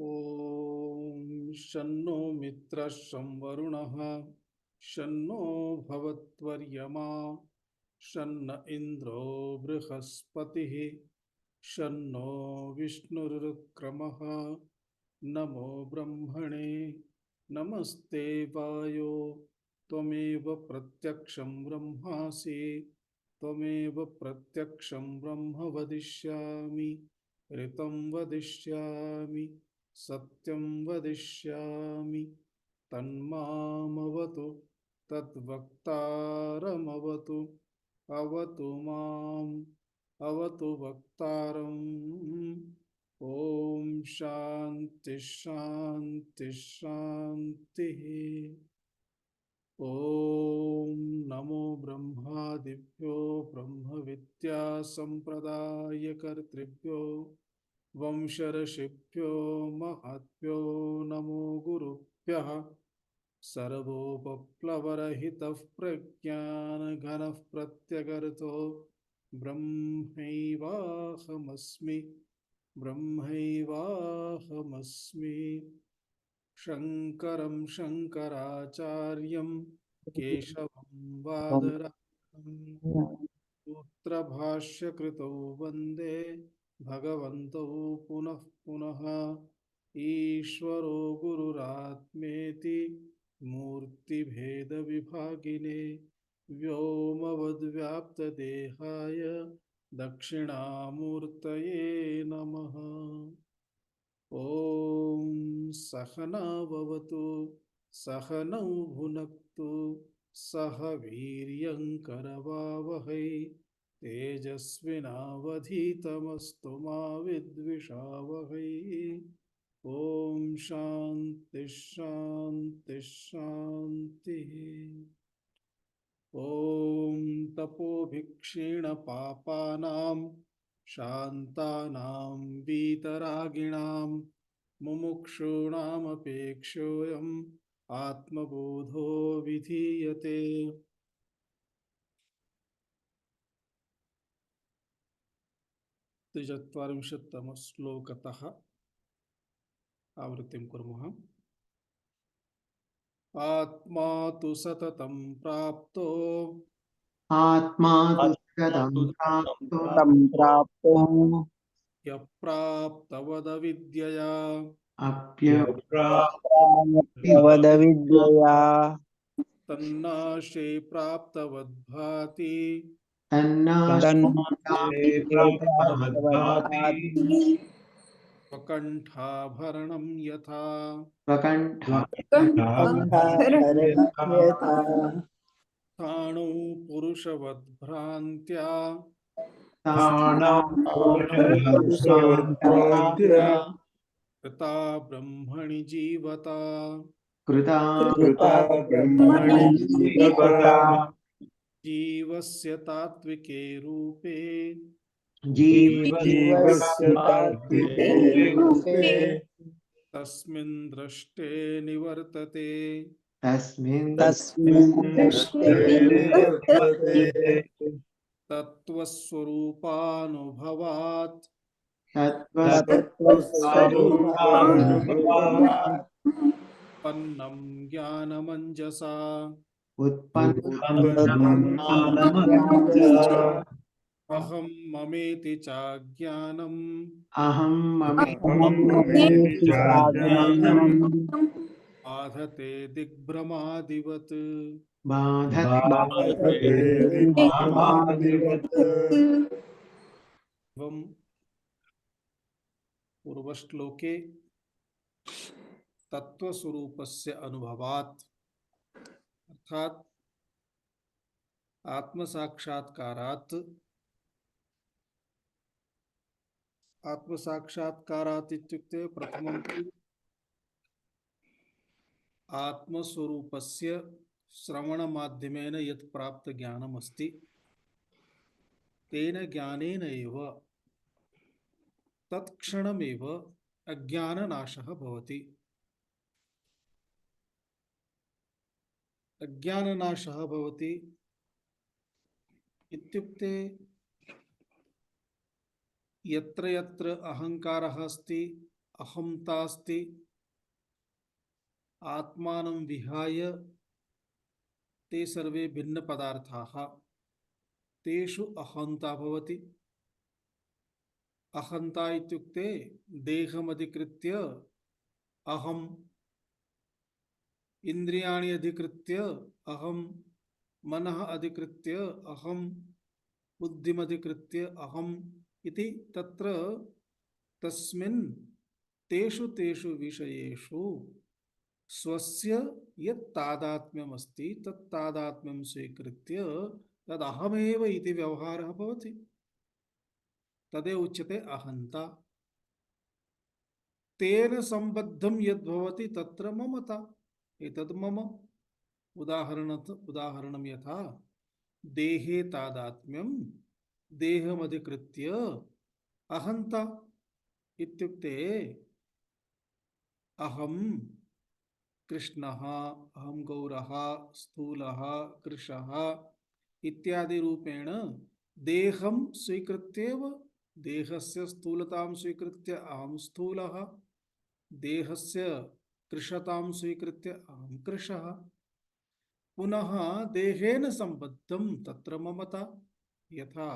ॐ शन्नो मित्रः शं वरुणः शन्नो भवत्वर्यमा शन्न इन्द्रो बृहस्पतिः शन्नो विष्णुरुक्रमः नमो ब्रह्मणे नमस्ते वायो त्वमेव प्रत्यक्षं ब्रह्मासि त्वमेव प्रत्यक्षं ब्रह्म वदिष्यामि ऋतं वदिष्यामि सत्यं वदिष्यामि तन्मामवतु तद्वक्तारमवतु अवतु माम् अवतु वक्तारम्। ॐ शान्ति शान्ति शान्तिः। ॐ नमो ब्रह्मादिभ्यो ब्रह्मविद्या संप्रदायकर्तृभ्यो वंशर्षिभ्यो महद्भ्यो नमो गुरुभ्यः। सर्वोपप्लवरहितः प्रज्ञानघनः प्रत्यगर्तो ब्रह्मैवाहमस्मि ब्रह्मैवाहमस्मि। शङ्करं शङ्कराचार्यं केशवं बादरायणं सूत्रभाष्यकृतौ वन्दे भगवन्तौ पुनः पुनः। ईश्वरो गुरुरात्मेति मूर्तिभेदविभागिने व्योमवद्व्याप्तदेहाय दक्षिणामूर्तये नमः। ॐ सहना भवतु सहनौ भुनक्तु सह वीर्यङ्करवावहै तेजस्विनावधीतमस्तु मा विद्विषावहै। ॐ शान्ति शान्ति शान्तिः। ॐ तपोभिक्षीणपापानां शान्तानां वीतरागिणां मुमुक्षूणामपेक्षोऽयम् आत्मबोधो विधीयते। त्रिचत्वारिंशत्तमश्लोकतः आवृत्तिं कुर्मः। आत्मा तु सततं प्राप्तो आत्मा तु सततं प्राप्तो सम्प्राप्तो यप्राप्तवदविद्यया अप्राप्तवदविद्यया तन्नाशे प्राप्तवद्भाति तन्नास्ति प्राप्तवद्भाति स्वकण्ठाभरणं यथा कण्ठाभरणं यथा स्थाणौ पुरुषवद्भ्रान्त्या कृता ब्रह्मणि जीवता कृता ब्रह्मणि जीवता जीवस्य तात्विके रूपे जीवस्य तात्विके रूपे तस्मिन् दृष्टे निवर्तते। तस्मिन् दृष्टे निवर्तते तत्त्वस्वरूपानुभवात् तत्त्वस्वरूपानुभवात् उत्पन्नं ज्ञानमञ्जसा अहं ममेति चाज्ञानम् अहं ममेति चाज्ञानम् बाधते दिग्भ्रमादिवत्। बाधते एवं पूर्वश्लोके तत्त्वस्वरूपस्य अनुभवात् अर्थात आत्मसाक्षात्कारात् आत्मसाक्षात्कारात् इत्युक्ते प्रथमं तु आत्मस्वरूपस्य श्रवणमाध्यमेन यत् प्राप्त ज्ञानमस्ति तेन ज्ञानेन एव तत्क्षणमेव अज्ञाननाशः भवति। अज्ञाननाशः भवति इत्युक्ते यत्र यत्र अहंकारः अस्ति अहंतास्ति आत्मानं विहाय ते सर्वे भिन्न पदार्थाः तेषु अहंता भवति। अहंता इत्युक्ते देहमधिकृत्य अहम, इंद्रियाणि अधिकृत्य अहम, मनः अधिकृत्य अहम, बुद्धिमधिकृत्य अहम इति तत्र तस्मिन् तेषु तेषु विषयेषु स्वस्य यत् तादात्म्यमस्ति तत् तादात्म्यं स्वीकृत्य तद् अहमेव इति व्यवहारः भवति, तदेव उच्यते अहंता। तेन संबद्धं यद् भवति तत्र ममता, एतद् मम। उदाहरणं यथा देहे तादात्म्यं देहमधिकृत्य अहंता इत्युक्ते अहं कृष्णः, अहं गौरः, स्थूलः, कृशः इत्यादि रूपेण देहं स्वीकृत्येव, देहस्य स्थूलतां स्वीकृत्य अहं स्थूलः, देहस्य कृशतां स्वीकृत्य अहं कृशः। पुनः देहेन संबद्धं तत्र ममता। यथा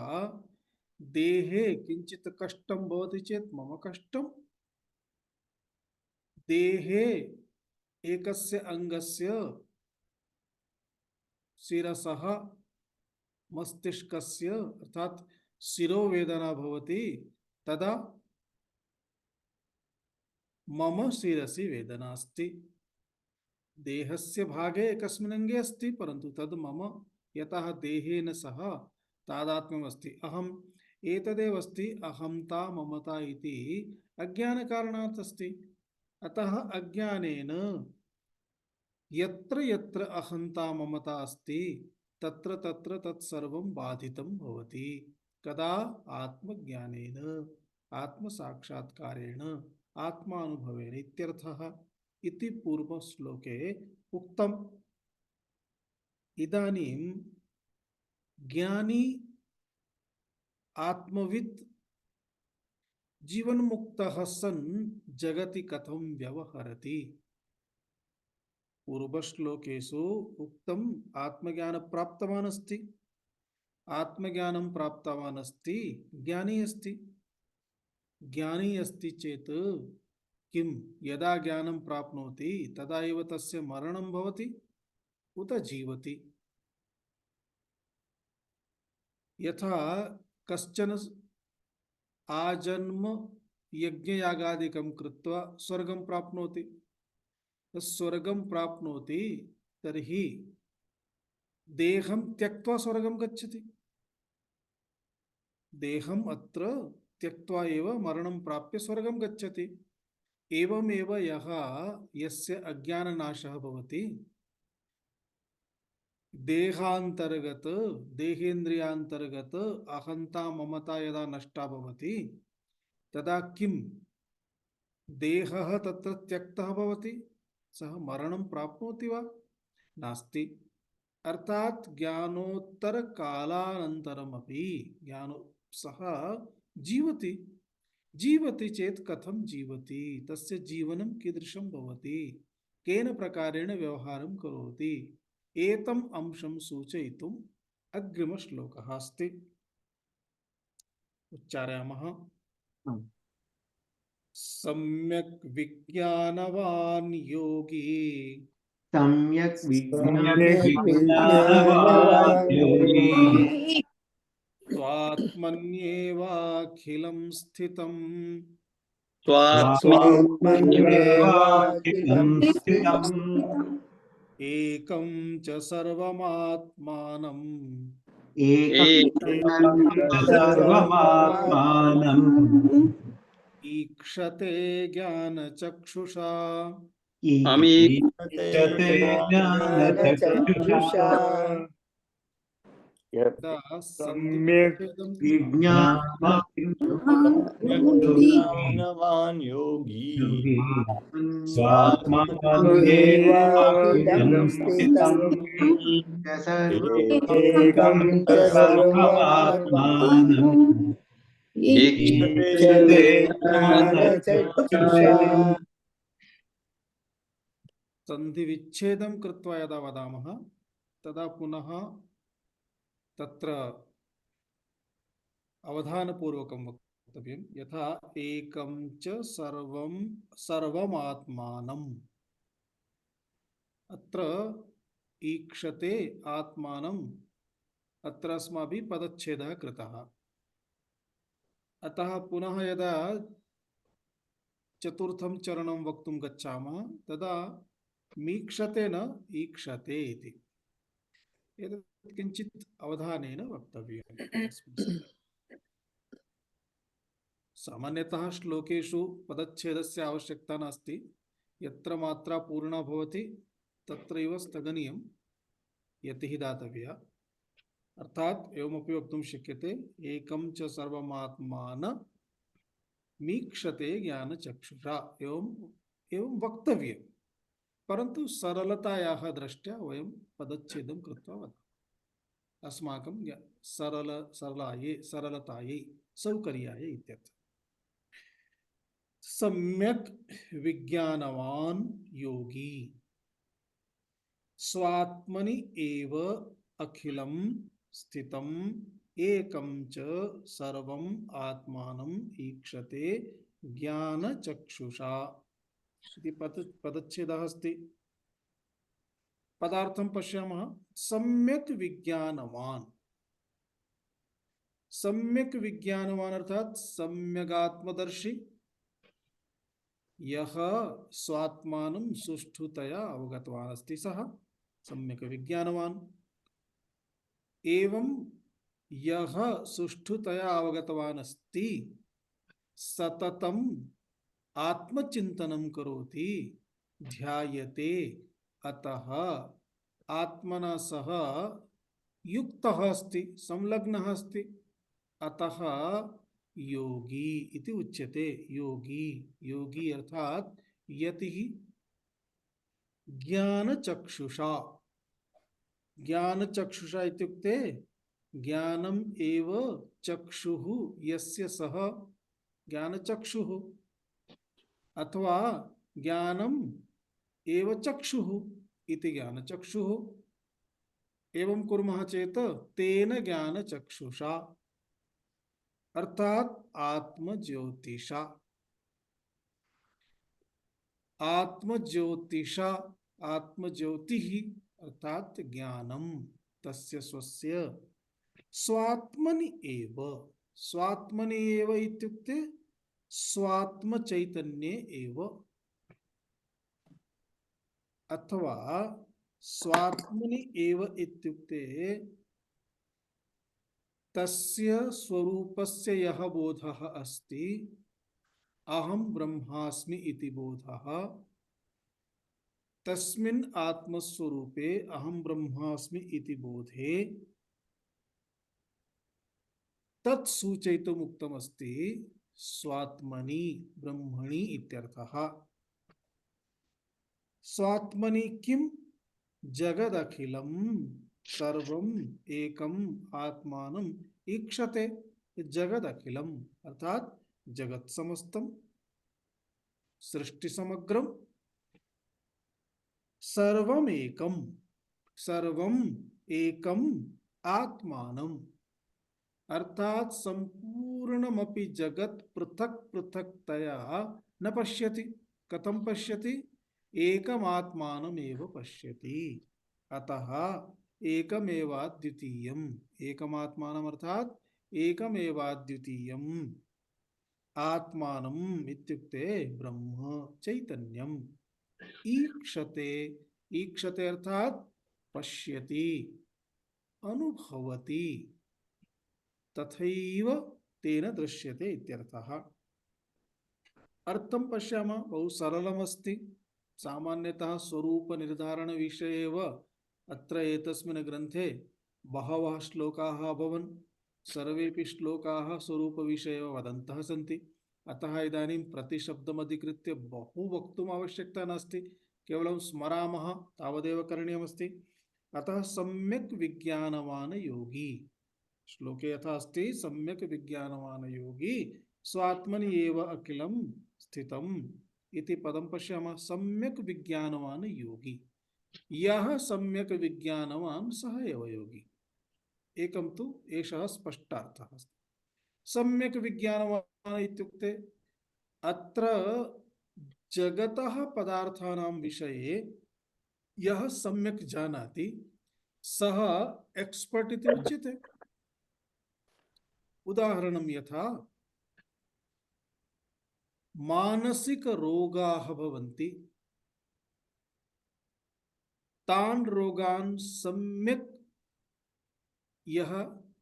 देहे किंचित कष्टं भवति चेत् मम कष्टं, देहे एकस्य अंगस्य शिरसः मस्तिष्कस्य अर्थात शिरोवेदना भवति तदा मम शिरसि वेदना अस्ति। देहस्य भागे एकस्मिन् अंगे अस्ति परन्तु तद् मम, यतः देहेन सह तादात्म्यम् अस्ति। अहम् एतदेव अस्ति, अहंता ममता इति अज्ञानकारणात् अस्ति। अतः अज्ञानेन यत्र यत्र अहंता ममता अस्ति तत्र तत्र तत्सर्वं बाधितं भवति। कदा? आत्मज्ञानेन, आत्मसाक्षात्कारेण, आत्मानुभवेन इत्यर्थः इति पूर्वश्लोके उक्तम्। इदानीं ज्ञानी आत्मवित् जीवन्मुक्तः सन् जगति कथं व्यवहरति? पूर्वश्लोकेषु उक्तम् आत्मज्ञान प्राप्तवान् अस्ति, आत्मज्ञानं प्राप्तवान् अस्ति, ज्ञानी अस्ति। ज्ञानी अस्ति चेत् किं यदा ज्ञानं प्राप्नोति तदा एव तस्य मरणं भवति उत जीवति? यथा कश्चन आजन्म यज्ञयागादिकं कृत्वा स्वर्गं प्राप्नोति, स्वर्गं प्राप्नोति तर्हि देहं त्यक्त्वा स्वर्गं गच्छति। देहम् अत्र त्यक्त्वा एव मरणं प्राप्य स्वर्गं गच्छति। एवमेव यस्य अज्ञाननाशः भवति, देहांतर्गत देहेन्द्रियान्तर्गत अहंता ममता यदा नष्टा भवति तदा किं देहः तत्र त्यक्तः भवति, सः मरणं प्राप्नोति वा? नास्ति। अर्थात ज्ञानोत्तर कालानन्तरमपि सः जीवति। जीवति चेत् कथं जीवति, तस्य जीवनं कीदृशं भवति, केन प्रकारेण व्यवहारं करोति, एतम् अंशं सूचयितुम् अग्रिमश्लोकः अस्ति। उच्चारयामः। सम्यक् विज्ञानवान् योगी सम्यक् विज्ञानवान् योगी स्वात्मन्येवाखिलं स्थितम् स्वात्मन्येवाखिलं स्थितम् एकं च सर्वमात्मानम् सर्वमात्मानम् ईक्षते ज्ञानचक्षुषा ईक्षते ज्ञानचक्षुषा यदा सम्यक् विज्ञानवान् योगी स्वात्मन्येवाखिलं स्थितम् एकं च सर्वमात्मानम् ईक्षते ज्ञानचक्षुषा संधि विच्छेदं कृत्वा यदा वदामः तदा पुनः तत्र अवधानपूर्वकं वक्तव्यं। यथा एकं च सर्वं सर्वमात्मानम्, अत्र ईक्षते आत्मानम्, अत्र अस्माभिः पदच्छेदः कृतः। अतः पुनः यदा चतुर्थं चरणं वक्तुं गच्छामः तदा मीक्षते न ईक्षते इति। एतत् किञ्चित् अवधानेन वक्तव्यम् अस्मिन् सन्दर्भे। सामान्यतः श्लोकेषु पदच्छेदस्य आवश्यकता नास्ति। यत्र मात्रा पूर्णा भवति तत्रैव स्थगनीयं, यतिः दातव्या। अर्थात् एवमपि वक्तुं शक्यते, एकं च सर्वमात्मान मीक्षते ज्ञानचक्षुषा, एवं वक्तव्यं। परन्तु सरलतायाः दृष्ट्या वयं पदच्छेदं कृत्वा वदामः, अस्माकं सरलतायै सौकर्याय इत्यर्थः। सम्यक् विज्ञानवान् योगी स्वात्मनि एव अखिलं स्थितम् एकं च सर्वम् आत्मानम् ईक्षते ज्ञानचक्षुषा इति पदच्छेदः अस्ति। पदार्थं पश्यामः। सम्यक् विज्ञानवान्, सम्यक् विज्ञानवान् अर्थात् सम्यगात्मदर्शी, यः स्वात्मानं सुष्ठुतया अवगतवान् अस्ति सः सम्यक् विज्ञानवान्। एवं यः सुष्ठुतया अवगतवान् अस्ति सततम् आत्मचिन्तनं करोति, ध्यायते, अतः आत्मना सह युक्तः अस्ति, संलग्नः अस्ति, अतः योगी इति उच्यते। योगी, योगी अर्थात यतिः ज्ञानचक्षुषा। ज्ञानचक्षुषा इत्युक्ते ज्ञानम् एव चक्षुः यस्य सः ज्ञानचक्षुः, अथवा ज्ञानम् एव चक्षुः इति ज्ञानचक्षुः। एवं कुर्मः चेत् तेन ज्ञानचक्षुषा अर्थात आत्मज्योतिषा। आत्मज्योतिषा, आत्मज्योतिः अर्थात ज्ञानम तस्य स्वस्य स्वात्मनि एव। स्वात्मनि एव इत्युक्ते स्वात्म चैतन्ये एव, अथवा स्वात्मनि एव इत्युक्ते तस्य स्वरूपस्य यः बोधः अस्ति, अहं ब्रह्मास्मि इति बोधः, तस्मिन् आत्मस्वरूपे अहं ब्रह्मास्मि इति बोधे तत् सूचयितुम् उक्तमस्ति स्वात्मनि ब्रह्मणि इत्यर्थः। स्वात्मनि किं जगदखिलं सर्वम् एकम् आत्मानम् ईक्षते। जगदखिलम अर्थात जगत समस्तम, सृष्टि समग्रम, सर्वमेकम, सर्वम एकम आत्मानम अर्थात संपूर्णमपि जगत पृथक पृथक्तया न पश्यति। कथं पश्यति? एकमात्मानमेव पश्यति। अतः एकमेवाद्वितीयम्, एकमात्मानम् अर्थात एकमेवाद्वितीयम् आत्मानम् इत्युक्ते ब्रह्म चैतन्यम् ईक्षते। ईक्षते अर्थात पश्यति, अनुभवति, तथैव तेन दृश्यते इत्यर्थः। अर्थं पश्यामः, बहु सरलमस्ति। सामान्यतः स्वरूप निर्धारण विषये एव अत्र एतस्मिन् ग्रन्थे बहवः श्लोकाः अभवन्। सर्वेपि श्लोकाः स्वरूपविषये एव वदन्तः सन्ति। अतः इदानीं प्रतिशब्दमधिकृत्य बहु वक्तुम् आवश्यकता नास्ति, केवलं स्मरामः तावदेव करणीयमस्ति। अतः सम्यक् विज्ञानवान् योगी, श्लोके यथा अस्ति सम्यक् विज्ञानवान् योगी स्वात्मनि एव अखिलं स्थितम् इति पदं पश्यामः। सम्यक् विज्ञानवान् योगी, यः सम्यक् विज्ञानवान् सः एव योगी। एकं तु एषः स्पष्टार्थः अस्ति। सम्यक् विज्ञानवान् इत्युक्ते अत्र जगतः पदार्थानां विषये यः सम्यक् जानाति सः एक्स्पर्ट् इति उच्यते। उदाहरणं यथा मानसिक रोगाः भवन्ति, तान् रोगान् सम्यक् यः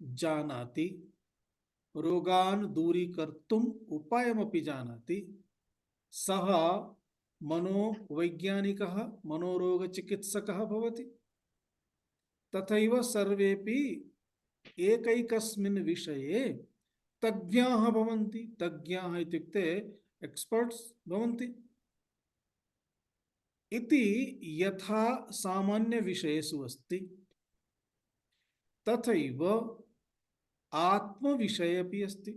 जानाति, रोगान् दूरीकर्तुम् उपायमपि जानाति, सः मनोवैज्ञानिकः, मनोरोगचिकित्सकः भवति। तथैव सर्वेपि एकैकस्मिन् विषये तज्ञाः भवन्ति। तज्ञाः इत्युक्ते एक्स्पर्ट्स् भवन्ति। इति यथा सामान्यविषयेषु अस्ति तथैव आत्मविषये अपि अस्ति।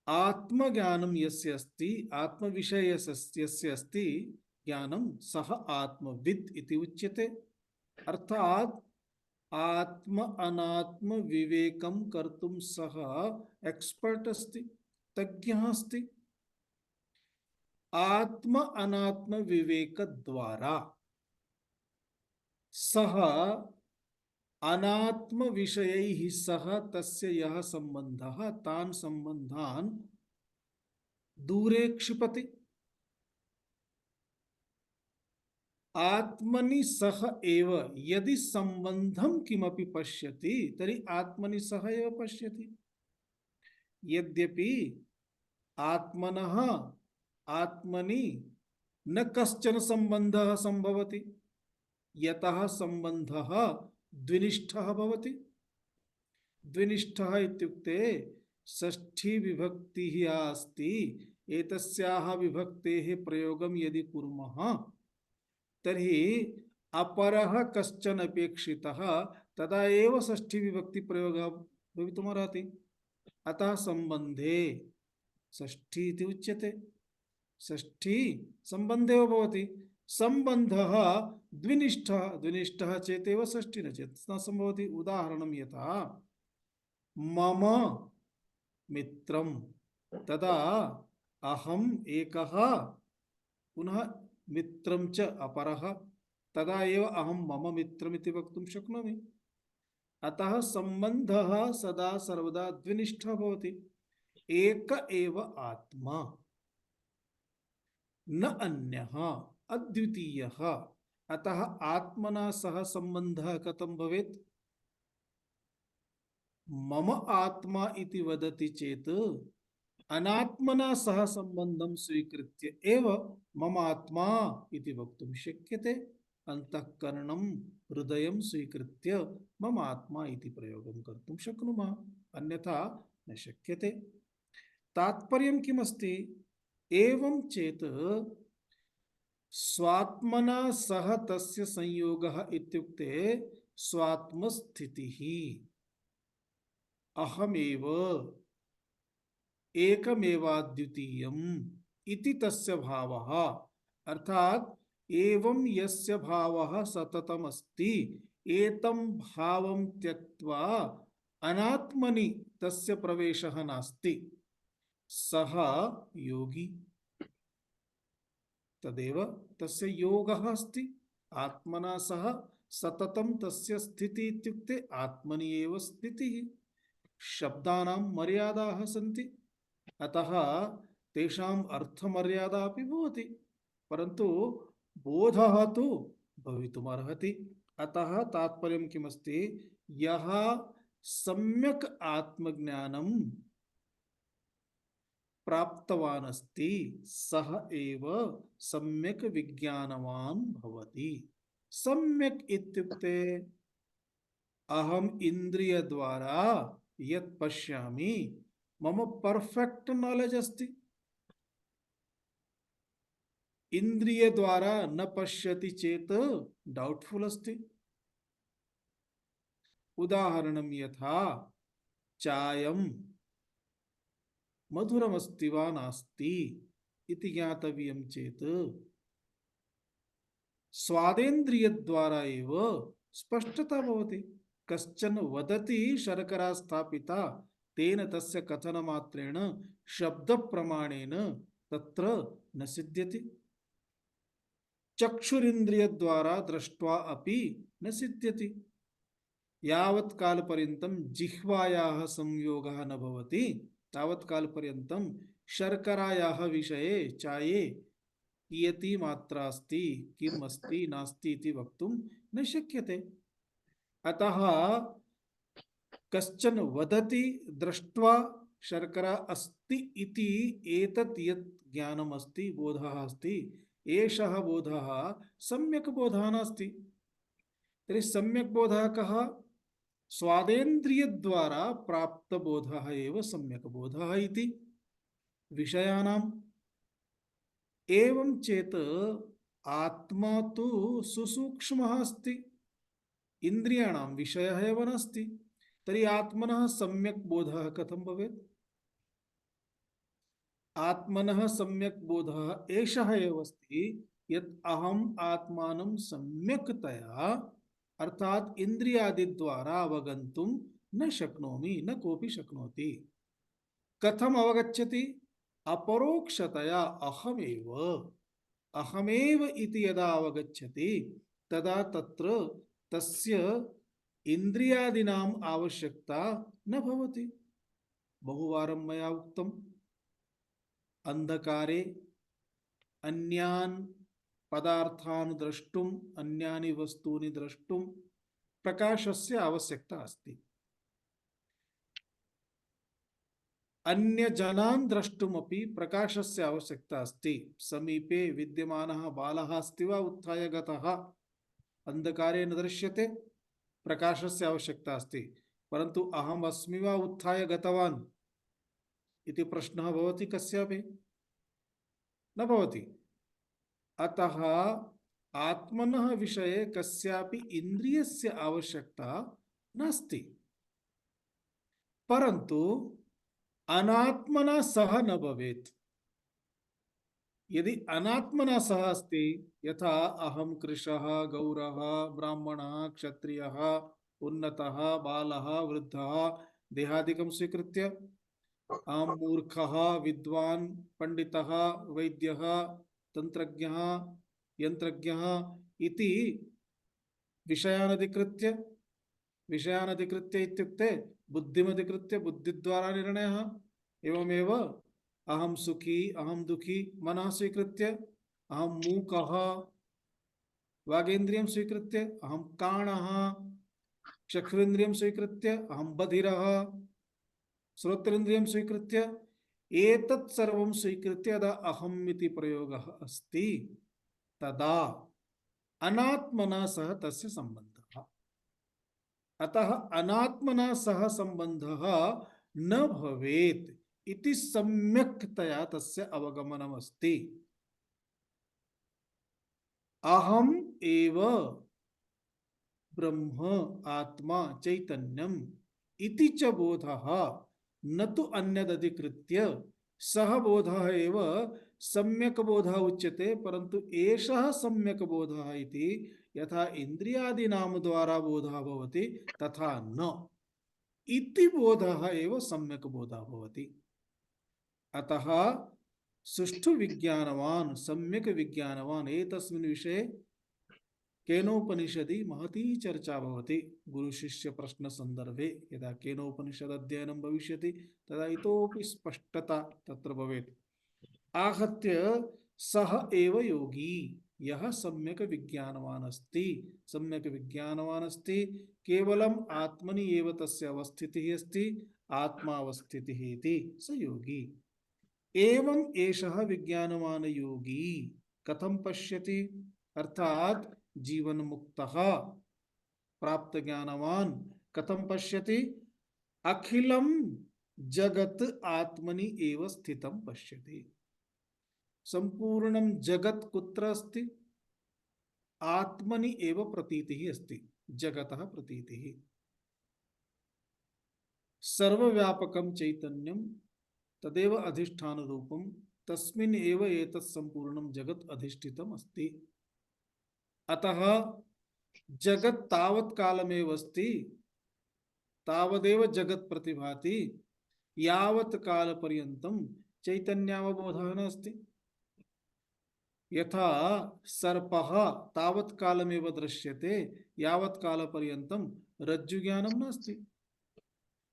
आत्मज्ञानं यस्य अस्ति, आत्मविषयस्य यस्य अस्ति ज्ञानं, सः आत्मविद् इति उच्यते। अर्थात् आत्म अनात्म विवेकं कर्तुं सः एक्स्पर्ट् अस्ति, तज्ञः अस्ति। आत्म अनात्म विवेक द्वारा सः अनात्म विषयैः सह तस्य यः सम्बन्धः, तान् सम्बन्धान् दूरे क्षिपति। आत्मनि सह एव यदि सम्बन्धं किमपि पश्यति तर्हि आत्मनि सह एव पश्यति। यद्यपि आत्मनः आत्मनि न कश्चन सम्बन्धः सम्भवति, यतः सम्बन्धः द्विनिष्ठः भवति। द्विनिष्ठः इत्युक्ते षष्ठी विभक्तिः या अस्ति, एतस्याः विभक्तेः प्रयोगं यदि कुर्मः तर्हि अपरः कश्चन अपेक्षितः, तदा एव षष्ठी विभक्ति प्रयोगः भवितुमर्हति। अतः सम्बन्धे षष्ठी इति उच्यते। षष्ठी सम्बन्धे भवति। सम्बन्धः द्विनिष्ठः, द्विनिष्ठः चेतेव षष्ठी, न चेत् न सम्भवति। उदाहरणं यथा मम मित्रं, तदा अहम् एकः, पुनः मित्रं च अपरः, तदा एव अहं मम मित्रमिति वक्तुं शक्नोमि। अतः सम्बन्धः सदा सर्वदा द्विनिष्ठः भवति। एक एव आत्मा, न अन्यः, अद्वितीयः। अतः आत्मना सह सम्बन्धः कथं भवेत्? मम आत्मा इति वदति चेत् अनात्मना सह सम्बन्धं स्वीकृत्य एव मम आत्मा इति वक्तुं शक्यते। अंतःकरणं हृदयं स्वीकृत्य मम आत्मा इति प्रयोगं कर्तुं शक्नुमः, अन्यथा न शक्यते। तात्पर्यं किमस्ति? एवं चेत् स्वात्मना सह तस्य संयोगः इत्युक्ते स्वात्मस्थितिः। अहमेव एकमेवाद्वितीयम् इति तस्य भावः। अर्थात् एवं यस्य भावः सततम् अस्ति, एतं भावं त्यक्त्वा अनात्मनि तस्य प्रवेशः नास्ति, सः योगी। तदेव तस्य योगः अस्ति। आत्मना सह सततं तस्य स्थितिः इत्युक्ते आत्मनि एव स्थितिः। शब्दानां मर्यादाः सन्ति, अतः तेषाम् अर्थमर्यादा अपि भवति, परन्तु बोधः तु भवितुमर्हति। अतः तात्पर्यं किमस्ति? यः सम्यक् आत्मज्ञानं प्राप्तवान् अस्ति सः एव सम्यक् विज्ञानवान् भवति। सम्यक् इत्युक्ते अहम् इन्द्रियद्वारा यत् पश्यामि मम परफेक्ट नॉलेज अस्ति। इन्द्रियद्वारा न पश्यति चेत् डाउटफुल अस्ति। उदाहरणं यथा चायं मधुरमस्ति वा नास्ति इति ज्ञातव्यं चेत् स्वादेन्द्रियद्वारा एव स्पष्टता भवति। कश्चन वदति शर्करा स्थापिता, तेन तस्य कथनमात्रेण शब्दप्रमाणेन तत्र न सिद्ध्यति। चक्षुरिन्द्रियद्वारा दृष्ट्वा अपि न सिद्ध्यति। यावत् कालपर्यन्तं जिह्वायाः संयोगः न भवति तावत् कालपर्यन्तं शर्करायाः विषये चाये कियती मात्रा अस्ति, किम् अस्ति नास्ति इति वक्तुं न शक्यते। अतः कश्चन वदति दृष्ट्वा शर्करा अस्ति इति एतत् यत् ज्ञानम् अस्ति, बोधः अस्ति, एषः बोधः सम्यक् बोधः नास्ति। तर्हि सम्यक् बोधः कः? स्वादेन्द्रियद्वारा प्राप्तबोधः एव सम्यक् बोधः इति विषयाणाम्। एवं चेत् आत्मा तु सुसूक्ष्मः अस्ति, इन्द्रियाणां विषयः एव नास्ति। तर्हि आत्मनः सम्यक् बोधः कथं भवेत्? आत्मनः सम्यक् बोधः एषः एव अस्ति यत् अहम् आत्मानं सम्यक्तया अर्थात इंद्रियादिद्वारा अवगन्तुं न शक्नोमि, न कोऽपि शक्नोति। कथम् अवगच्छति? अपरोक्षतया अहमेव अहमेव इति यदा अवगच्छति तदा तत्र तस्य इंद्रियादीनाम् आवश्यकता न भवति। बहुवारं मया उक्तम्, अंधकारे अन्यान् पदार्थान् द्रष्टुम्, अन्यानि वस्तूनि द्रष्टुं प्रकाशस्य आवश्यकता अस्ति। अन्य जनान् द्रष्टुमपि प्रकाशस्य आवश्यकता अस्ति। समीपे विद्यमानः बालः अस्ति वा उत्थाय गतः, अंधकारे न दृश्यते, प्रकाशस्य आवश्यकता अस्ति। परन्तु अहम् अस्मि वा उत्थाय गतवान् इति प्रश्नः भवति कस्यापि? न भवति। अतः आत्मनः विषये कस्यापि इन्द्रियस्य आवश्यकता नास्ति। परन्तु अनात्मना सह न भवेत्। यदि अनात्मना सह अस्ति, यथा अहं कृशः, गौरः, ब्राह्मणः, क्षत्रियः, उन्नतः, बालः, वृद्धः देहादिकं स्वीकृत्य, अहं मूर्खः, विद्वान्, पंडितः, वैद्यः, तंत्रज्ञः, यंत्रज्ञः इति विषयानधिकृत्य, विषयानधिकृत्य इत्युक्ते बुद्धिमधिकृत्य, बुद्धिद्वारा निर्णयः। एवमेव अहं सुखी, अहं दुखी मनः स्वीकृत्य, अहं मूकः वागेन्द्रियं स्वीकृत्य, अहं काणः चक्षुरेन्द्रियं स्वीकृत्य, अहं बधिरः श्रोत्रेन्द्रियं स्वीकृत्य, एतत् सर्वं स्वीकृत्य यदा अहम् इति प्रयोगः अस्ति तदा अनात्मना सह तस्य सम्बन्धः। अतः अनात्मना सह सम्बन्धः न भवेत् इति सम्यक्तया तस्य अवगमनमस्ति। अहम् एव ब्रह्म आत्मा चैतन्यम् इति च बोधः न तु अन्यदधिकृत्य। सह बोधः एव सम्यक् बोधः उच्यते, परन्तु एषः सम्यक् बोधः इति यथा इंद्रियादीनां द्वारा बोधः भवति तथा न इति बोधः एव सम्यक् बोधः भवति। अतः सुष्ठु विज्ञानवान्, सम्यक् विज्ञानवान् एतस्मिन् विषये केनोपनिषदि महती चर्चा भवति। गुरु शिष्य प्रश्न संदर्भे यदा केनोपनिषद अध्ययनं भविष्यति तदा इतोपि स्पष्टता तत्र भवेत्। आहत्य सः एव योगी यः सम्यक् विज्ञानवान् अस्ति, सम्यक् विज्ञानवान् अस्ति, केवलम् आत्मनि एव तस्य अवस्थितिः अस्ति, आत्मावस्थितिः इति स योगी। एवं एषः विज्ञानवान् योगी कथं पश्यति? अर्थात जीवन मुक्तः प्राप्त ज्ञानवान् कथं पश्यति? अखिलं जगत् आत्मनि एव स्थितं पश्यति। संपूर्णं जगत् कुत्र अस्ति? आत्मनि एव प्रतीतिः अस्ति, जगतः प्रतीतिः। सर्वव्यापकं चैतन्यं तदेव अधिष्ठान रूपं तस्मिन् एव एतत् संपूर्णं जगत् अधिष्ठितम् अस्ति। अतः जगत् तावत् कालमेव अस्ति तावदेव जगत् प्रतिभाति यावत् काल पर्यन्तं चैतन्यावबोधः नास्ति। यथा सर्पः तावत् कालमेव दृश्यते यावत् काल पर्यन्तं रज्जुज्ञानं नास्ति।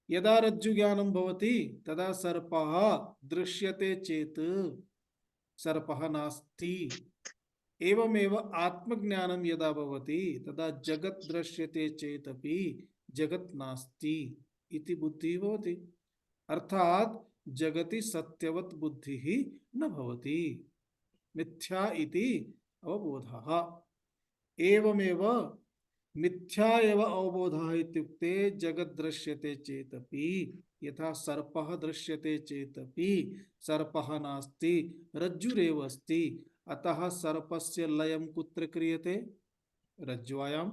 यदा रज्जुज्ञानं भवति तदा सर्पः दृश्यते चेत् सर्पः नास्ति। एवमेव आत्मज्ञानं यदा भवति तदा जगत् दृश्यते चेदपि जगत् नास्ति इति बुद्धिः भवति। अर्थात् जगति सत्यवत् बुद्धिः न भवति, मिथ्या इति अवबोधः। एवमेव मिथ्या एव अवबोधः इत्युक्ते जगत् दृश्यते चेदपि यथा सर्पः दृश्यते चेदपि सर्पः नास्ति, रज्जुरेव अस्ति। अतः सर्पस्य लयं कुत्र क्रियते? रज्ज्वायां।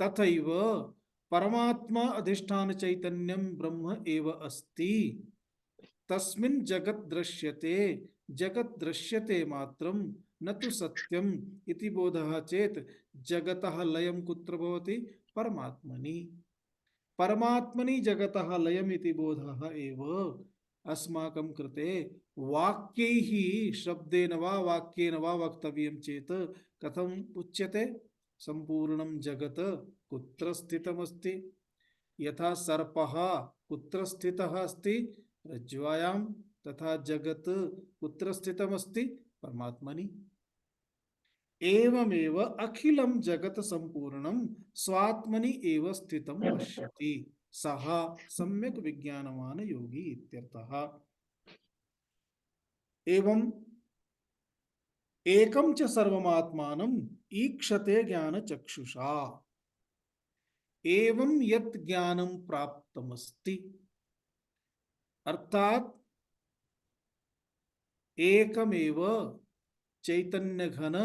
तथैव परमात्मा अधिष्ठान चैतन्यं ब्रह्म एव अस्ति। तस्मिन् जगत् दृश्यते, जगत् दृश्यते मात्रं न तु सत्यम् इति बोधः चेत् जगतः लयं कुत्र भवति? परमात्मनि। परमात्मनि जगतः लयम् इति बोधः एव अस्माकं कृते वाक्यैः शब्देन वा वाक्येन वा वक्तव्यं चेत् कथम् उच्यते? संपूर्णं जगत् कुत्र स्थितमस्ति? यथा सर्पः कुत्र स्थितः अस्ति? रज्ज्वायां। तथा जगत् कुत्र स्थितमस्ति? परमात्मनि। एवमेव अखिलं जगत् संपूर्णं स्वात्मनि एव स्थितं पश्यति सः सम्यक् विज्ञानवान् योगी इत्यर्थः। एवं एकं च सर्वमात्मानं ईक्षते ज्ञानचक्षुषा। एवं यत् ज्ञानं प्राप्तमस्ति, अर्थात एकमेव चैतन्य घन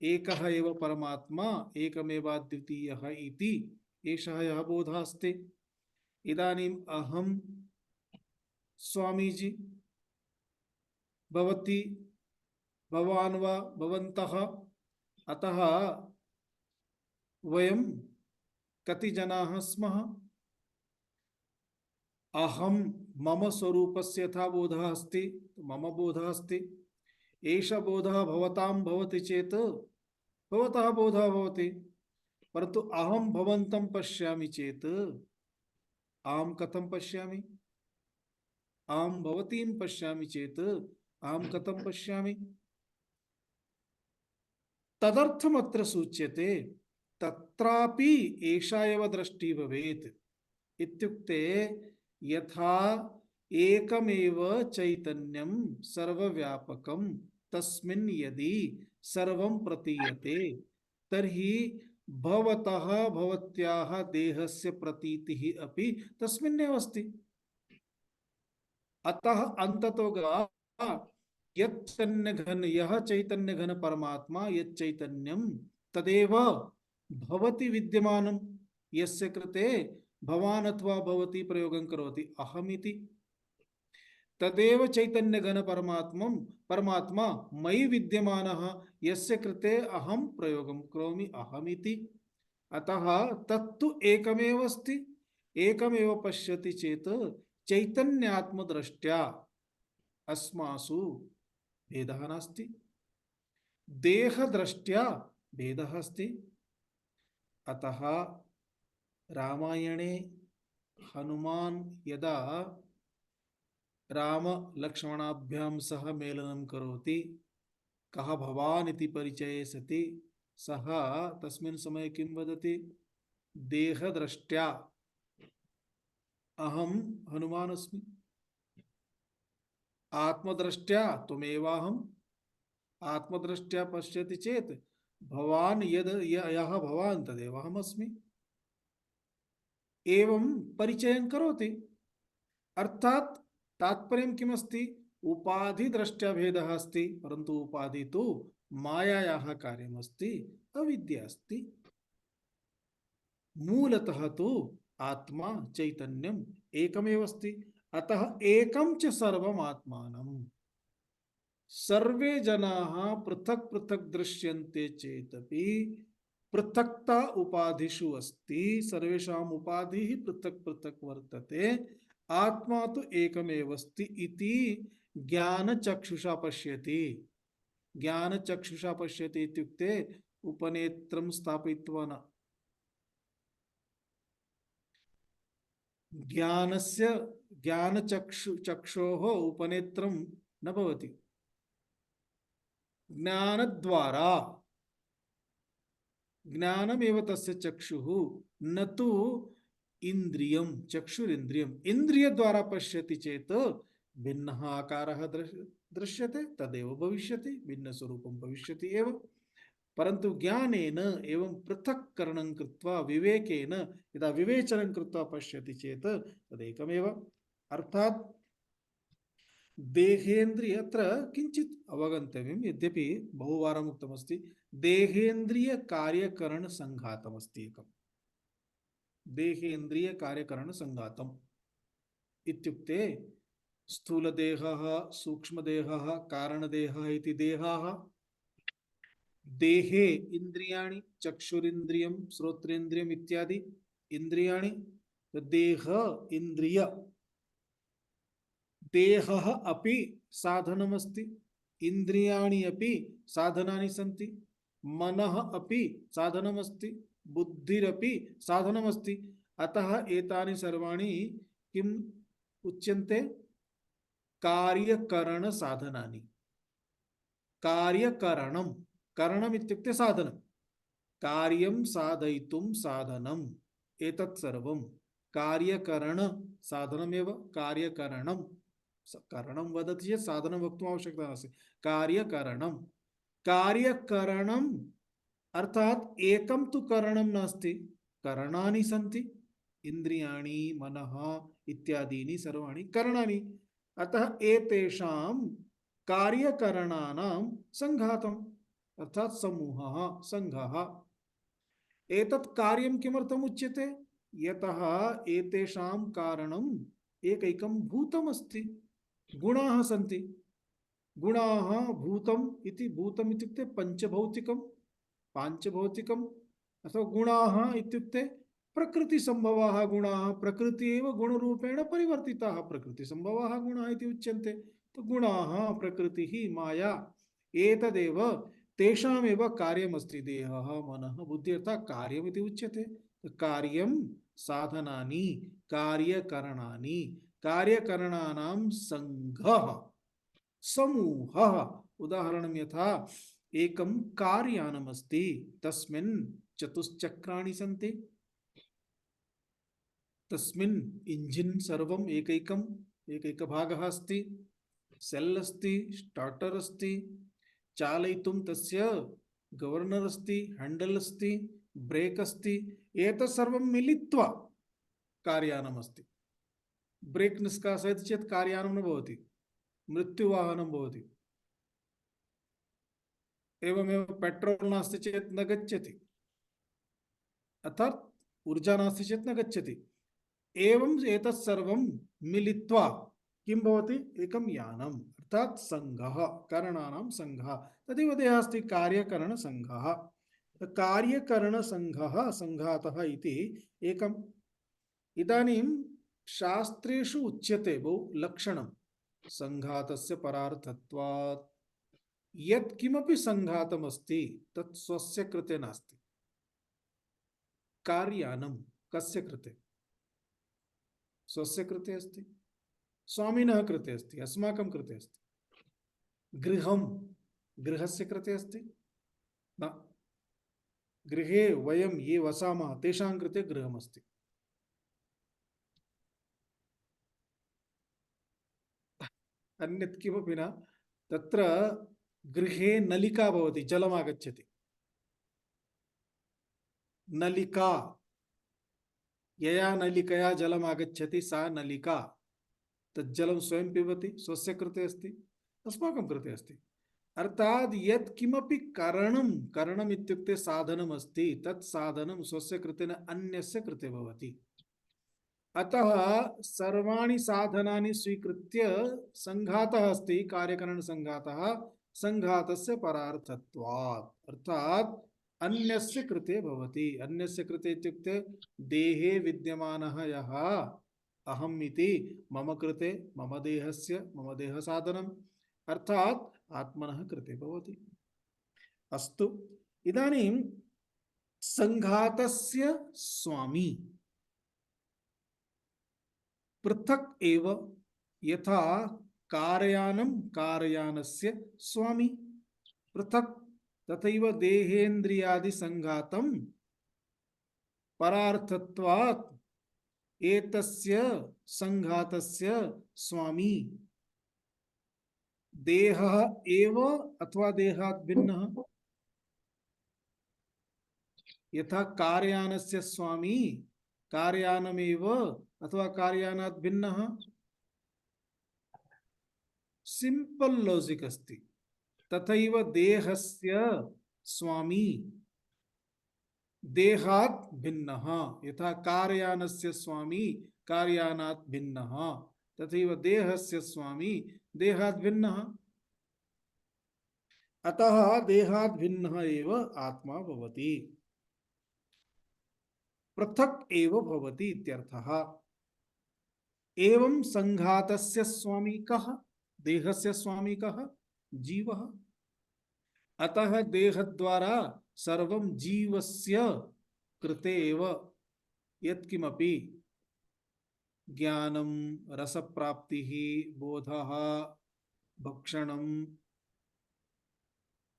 एकः एव परमात्मा एकमेवाद्वितीयः इति एषः यः बोधः अस्ति। इदानीम् अहं स्वामीजी, भवती, भवान् वा भवन्तः, अतः वयं कति जनाः स्मः? अहं मम स्वरूपस्य यथा बोधः अस्ति, मम बोधः अस्ति। एषः बोधः भवतां भवति चेत् भवतः बोधः भवति, परन्तु अहं भवन्तं पश्यामि चेत् अहं कथं पश्यामि? अहं भवतीं पश्यामि चेत् अहं कथं पश्यामि? तदर्थमत्र सूच्यते तत्रापि एषा एव दृष्टि भवेत्। इत्युक्ते यथा एकमेव चैतन्यं सर्वव्यापकं तस्मिन् यदि सर्वं प्रतीयते तर्हि भवतः भवत्याः देहस्य प्रतीतिः अपि तस्मिन्नेव अस्ति। अतः अंततो गत्वा यह चैतन्य घन परमात्मा यत् चैतन्यं तदेव भवति विद्यमानं, यस्य कृते भवान् अथवा भवती प्रयोगं करोति अहमिति, तदेव चैतन्य घन परमात्मा मयि विद्यमानः, यस्य कृते अहं प्रयोगं करोमि अहमिति। अतः तत्तु एकमेव अस्ति। एकमेव पश्यति चेत् चैतन्यात्मदृष्ट्या अस्मासु भेदः नास्ति, देहदृष्ट्या भेदः अस्ति। अतः रामायणे हनुमान् यदा राम लक्ष्मणाभ्यां सह मेलनं करोति, कः भवान् इति परिचये सति सः तस्मिन् समये किं वदति? देहदृष्ट्या अहं हनुमान् अस्मि, आत्मदृष्ट्या त्वमेवाहम्। आत्मदृष्ट्या पश्यति चेत् भवान् यः भवान् तदेव अहमस्मि। एवं परिचयं करोति। अर्थात् तात्पर्यं किमस्ति? उपाधि दृष्ट्या भेदः अस्ति, परन्तु उपाधि तु मायायाः कार्यमस्ति, अविद्या अस्ति। मूलतः तु आत्मा चैतन्यम एकमेव अस्ति। अतः एकं च सर्वम् आत्मानम्। सर्वे जनाः पृथक् पृथक् दृश्यन्ते चेदपि पृथक्ता उपाधिषु अस्ति। सर्वेषाम् उपाधिः पृथक् पृथक् वर्तते। आत्मा तु एकमेव अस्ति इति ज्ञानचक्षुषा पश्यति। ज्ञानचक्षुषा पश्यति इत्युक्ते उपनेत्रं स्थापयित्वा न। ज्ञानस्य चक्षोः उपनेत्रं न भवति। ज्ञानद्वारा ज्ञानमेव तस्य चक्षुः, न तु इन्द्रियं। चक्षुरिन्द्रियम्। इन्द्रियद्वारा पश्यति चेत् भिन्नः आकारः दृश्यते, तदेव भविष्यति, भिन्नस्वरूपं भविष्यति एव। परंतु ज्ञानेन एवं पृथक्करणं कृत्वा विवेकेन यदा विवेचनं कृत्वा पश्यति चेत् तदेकमेव। अर्थात् देहेन्द्रिय अत्र किञ्चित् अवगन्तव्यं। यद्यपि बहुवारम् उक्तमस्ति, देहेन्द्रिय कार्यकरण संघातमस्ति एकम्। देहेन्द्रिय कार्यकरण संघातम् इत्युक्ते स्थूलदेहः, सूक्ष्मदेहः, कारणदेहः इति देहाः। देहे इंद्रियाणि, चक्षुरिन्द्रियं, श्रोत्रेन्द्रियम् इत्यादि इंद्रियाणि। देह इंद्रिय, देहः अपि साधनमस्ति, इंद्रियाणि अपि साधनानि सन्ति, मनः अपि साधनमस्ति, बुद्धिरपि साधनमस्ति। अतः एतानि सर्वाणि किम् उच्यन्ते? कार्यकरण साधनानि। कार्यकरणं, करणम् इत्युक्ते साधनं। कार्यं साधयितुं साधनम्। एतत् सर्वं कार्यकरण साधनमेव। कार्यकरणं, करणं वदति चेत् साधनं वक्तुम् आवश्यकता नास्ति। कार्यकरणं, कार्यकरणम् अर्थात् एकं तु करणं नास्ति, करणानि सन्ति। इन्द्रियाणि, मनः इत्यादीनि सर्वाणि करणानि। अतः एतेषां कार्यकरणानां संघातम् अर्थात् समूहः, संघः। एतत् कार्यं किमर्थम् उच्यते? यतः एतेषां कारणम् एकैकं भूतमस्ति। गुणाः सन्ति। गुणाः भूतम् इति, भूतम् इत्युक्ते पंचभौतिकं, पांचभौतिकम्। अथवा गुणाः इत्युक्ते प्रकृतिसम्भवाः गुणाः। प्रकृति एव गुणरूपेण परिवर्तिताः, प्रकृतिसम्भवाः गुणाः इति उच्यन्ते। तो गुणाः, प्रकृतिः, माया, एतदेव तेषामेव कार्यमस्ति। देहः, मनः, बुद्धिः अर्थात् कार्यमिति उच्यते। कार्यं साधनानि, कार्यकरणानि, कार्यकरणानां संघः, समूहः। उदाहरणं यथा एकं कार्यानमस्ति, तस्मिन् चतुश्चक्राणि सन्ति। तस्मिन् इंजिन् सर्वम् एकैकभागः अस्ति। सेल् अस्ति, स्टार्टर् अस्ति, चालयितुं तस्य गवर्नर् अस्ति, हैंडल् अस्ति, ब्रेक् अस्ति। एतत् सर्वं मिलित्वा कार्यानम् अस्ति। ब्रेक् निष्कासयति चेत् कार्यानं न भवति, मृत्युवाहनं भवति। एवमेव पेट्रोल् नास्ति चेत् न गच्छति, अर्थात् ऊर्जा नास्ति चेत् न गच्छति। एवं एतत् सर्वं मिलित्वा किं भवति? एकं यानम् अर्थात् संघः, करणानां संघः। तदेव देहः अस्ति, कार्यकरण संघः। कार्यकरण संघः संघातः इति एकम्। इदानीं शास्त्रेषु उच्यते बहु लक्षणं संघातस्य परार्थत्वात्। यत् किमपि संघातमस्ति तत् स्वस्य कृते नास्ति। कार्यानं कस्य कृते? स्वस्य कृते अस्ति, स्वामिनः कृते अस्ति, अस्माकं कृते अस्ति। गृहं गृहस्य कृते अस्ति न। गृहे वयं ये वसामः तेषां कृते गृहमस्ति। अन्यत् किमपि न। तत्र गृहे नलिका भवति, जलम् आगच्छति। नलिका, यया नलिकया जलम् आगच्छति सा नलिका। तज्जलं स्वयं पिबति, स्वस्य कृते अस्ति, अस्माकं कृते अस्ति। अर्थात् यत् किमपि करणं, करणम् इत्युक्ते साधनम् अस्ति, तत् साधनं स्वस्य कृते न अन्यस्य कृते भवति। अतः सर्वाणि साधनानि स्वीकृत्य संघातः अस्ति, कार्यकरण संघातः, संघातस्य परार्थत्वात्, अर्थात अन्यस्य कृते भवति। अन्यस्य कृते इत्युक्ते देहे विद्यमानः यः अहम् इति मम कृते, मम देहस्य, मम देह साधनम्, अर्थात आत्मनः कृते भवति। अस्तु, इदानीं संघातस्य स्वामी पृथक् एव, यथा कारयानं कारयानस्य स्वामी पृथक्, तथैव देहेन्द्रियादि संघातं परार्थत्वात् एतस्य संघातस्य स्वामी देहः एव अथवा देहात् भिन्नः। यथा कार्यानस्य स्वामी कार्यानमेव अथवा कार्यानात् भिन्नः। सिंपल लॉजिक अस्ति। तथैव देहस्य स्वामी देहात् भिन्नः, यथा कार्यानस्य स्वामी कार्यानात् भिन्नः, तथैव देहस्य स्वामी देहात् भिन्नः। अतः देहात् भिन्नः एव आत्मा भवति, पृथक् एव भवति इत्यर्थः। एवं संघातस्य स्वामी कः? देहस्य स्वामी कः? जीवः। अतः देहद्वारा सर्वं जीवस्य कृते एव यत्किमपि ज्ञानं, रसप्राप्तिः, बोधः, भक्षणं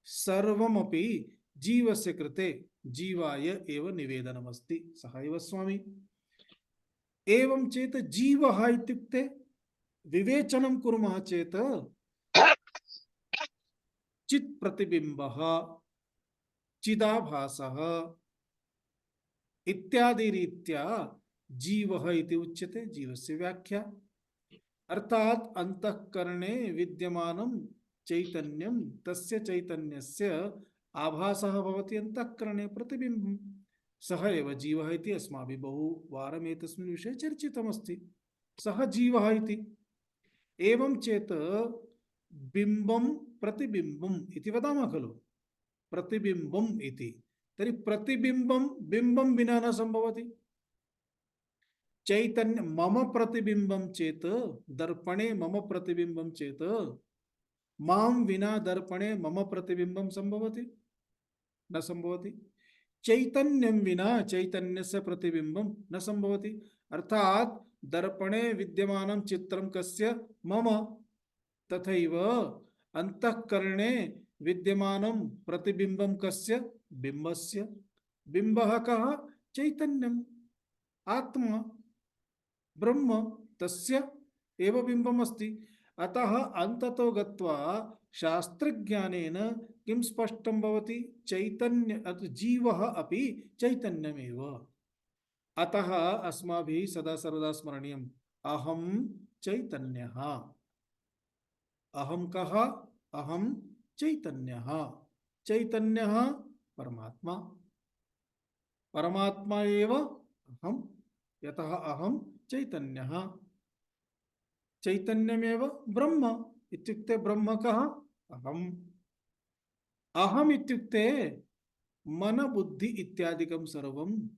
सर्वमपि जीवस्य कृते जीवाय एव निवेदनमस्ति, सः एव स्वामी। एवं चेत् जीवः इत्युक्ते विवेचनं कुर्मः चेत् चित् प्रतिबिम्बः, चिदाभासः इत्यादि रीत्या जीवः इति उच्यते। जीवस्य व्याख्या अर्थात अंतःकरणे विद्यमानं चैतन्यं, तस्य चैतन्यस्य आभासः भवति अंतःकरणे प्रतिबिम्बं, सः एव जीवः इति अस्माभिः बहुवारम् एतस्मिन् विषये चर्चितमस्ति। सः जीवः इति। एवं चेत् बिम्बं प्रतिबिम्बम् इति वदामः खलु, प्रतिबिम्बम् इति। तर्हि प्रतिबिम्बं बिम्बं विना न सम्भवति। चैतन्य मम प्रतिबिम्बं चेत्, दर्पणे मम प्रतिबिम्बं चेत्, मां विना दर्पणे मम प्रतिबिम्बं सम्भवति? न सम्भवति। चैतन्यं विना चैतन्यस्य प्रतिबिम्बं न सम्भवति। अर्थात दर्पणे विद्यमानं चित्रं कस्य? मम। तथैव अंतःकरणे विद्यमानं प्रतिबिम्बं कस्य? बिम्बस्य। बिम्बः कः? चैतन्यम्, आत्मा, ब्रह्म, तस्य एव बिम्बम् अस्ति। अतः अन्ततो गत्वा शास्त्रज्ञानेन किं स्पष्टं भवति? चैतन्य जीवः अपि चैतन्यमेव। अतः अस्माभिः सदा सर्वदा स्मरणीयम्, अहं चैतन्यः। अहं कः? अहं चैतन्यः। चैतन्यः परमात्मा, परमात्मा एव अहम्। यतः अहं चैतन्यः, चैतन्यमेव ब्रह्म इत्युक्ते ब्रह्म कः? अहम्। अहम् इत्युक्ते मन बुद्धि इत्यादिकं सर्वम्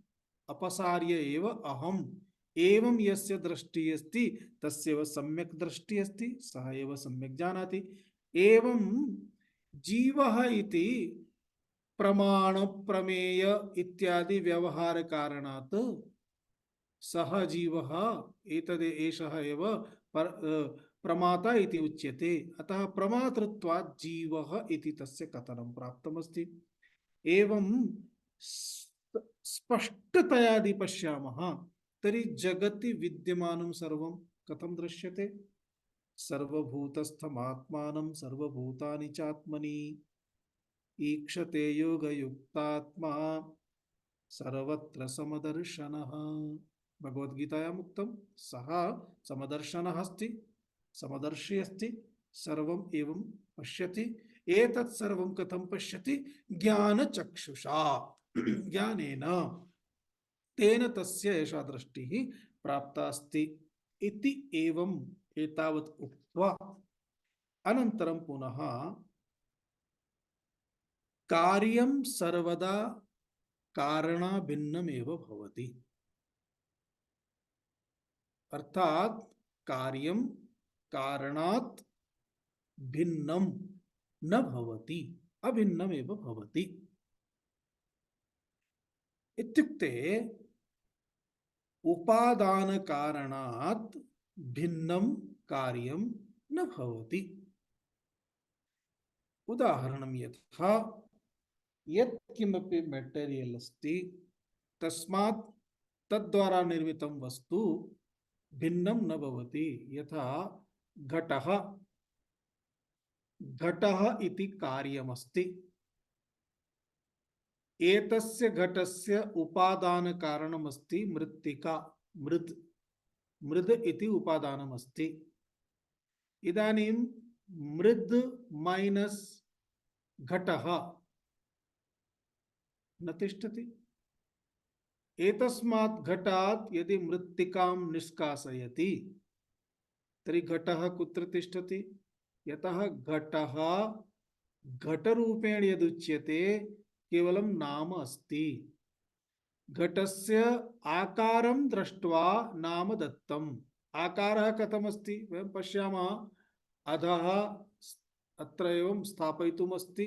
अपसार्य एव अहम्। एवं यस्य दृष्टिः अस्ति तस्यैव सम्यक् दृष्टिः अस्ति, सः एव सम्यक् जानाति। एवं जीवः इति प्रमाण प्रमेय इत्यादि व्यवहार कारणात् सः जीवः एषः एव प्रमाता इति उच्यते। अतः प्रमातृत्वात् जीवः इति तस्य कथनं प्राप्तमस्ति। एवं स्पष्टतया यदि पश्यामः तर्हि जगति विद्यमानं सर्वं कथं दृश्यते? सर्वभूतस्थमात्मानं सर्वभूतानि चात्मनि ईक्षते योगयुक्तात्मा सर्वत्र समदर्शनः। भगवद्गीतायाम् उक्तं, सः समदर्शनः अस्ति, समदर्शी अस्ति, सर्वम् एवं पश्यति। एतत् सर्वं कथं पश्यति? ज्ञानचक्षुषा, ज्ञानेन। तेन तस्य एषा दृष्टिः प्राप्ता अस्ति इति एवं एतावत् उक्त्वा अनन्तरं पुनः कार्यं सर्वदा कारणाभिन्नमेव भवति। अर्थात कार्यं कारणात् भिन्नं न भवति, अभिन्नमेव भवति। इत्युक्ते उपादान कारणात् भिन्नं कार्यं न भवति। उदाहरणं यथा यत् किमपि मेटेरियल् अस्ति तस्मात् तद्द्वारा निर्मितं वस्तु भिन्नं न भवति। यथा घटः, घटः इति कार्यमस्ति, एतस्य घटस्य उपादान कारणमस्ति मृत्तिका, मृद्, मृद् इति उपादानमस्ति। इदानीं मृद् माइनस् घटः न तिष्ठति। एतस्मात् घटात् यदि मृत्तिकां निष्कासयति तर्हि घटः कुत्र तिष्ठति? यतः घटः घटरूपेण यदुच्यते केवलं नाम अस्ति। घटस्य आकारं दृष्ट्वा नाम दत्तम्। आकारः कथमस्ति वयं पश्यामः। अधः अत्र एवं स्थापयितुम् अस्ति,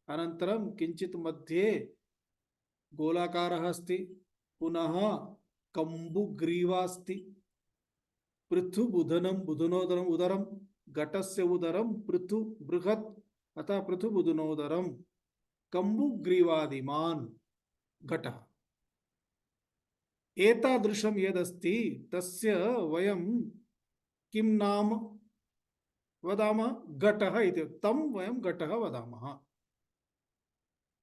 अनन्तरं किञ्चित् मध्ये गोलाकारः अस्ति, पुनः कम्बुग्रीवा अस्ति, पृथुबुधनं बुधनोदरम् उदरं, घटस्य उदरं पृथु बृहत्, अतः पृथुबुधनोदरं कम्बुग्रीवादिमान् घटः। एतादृशं यदस्ति तस्य वयं किं नाम वदामः? घटः इति। तं वयं घटः वदामः।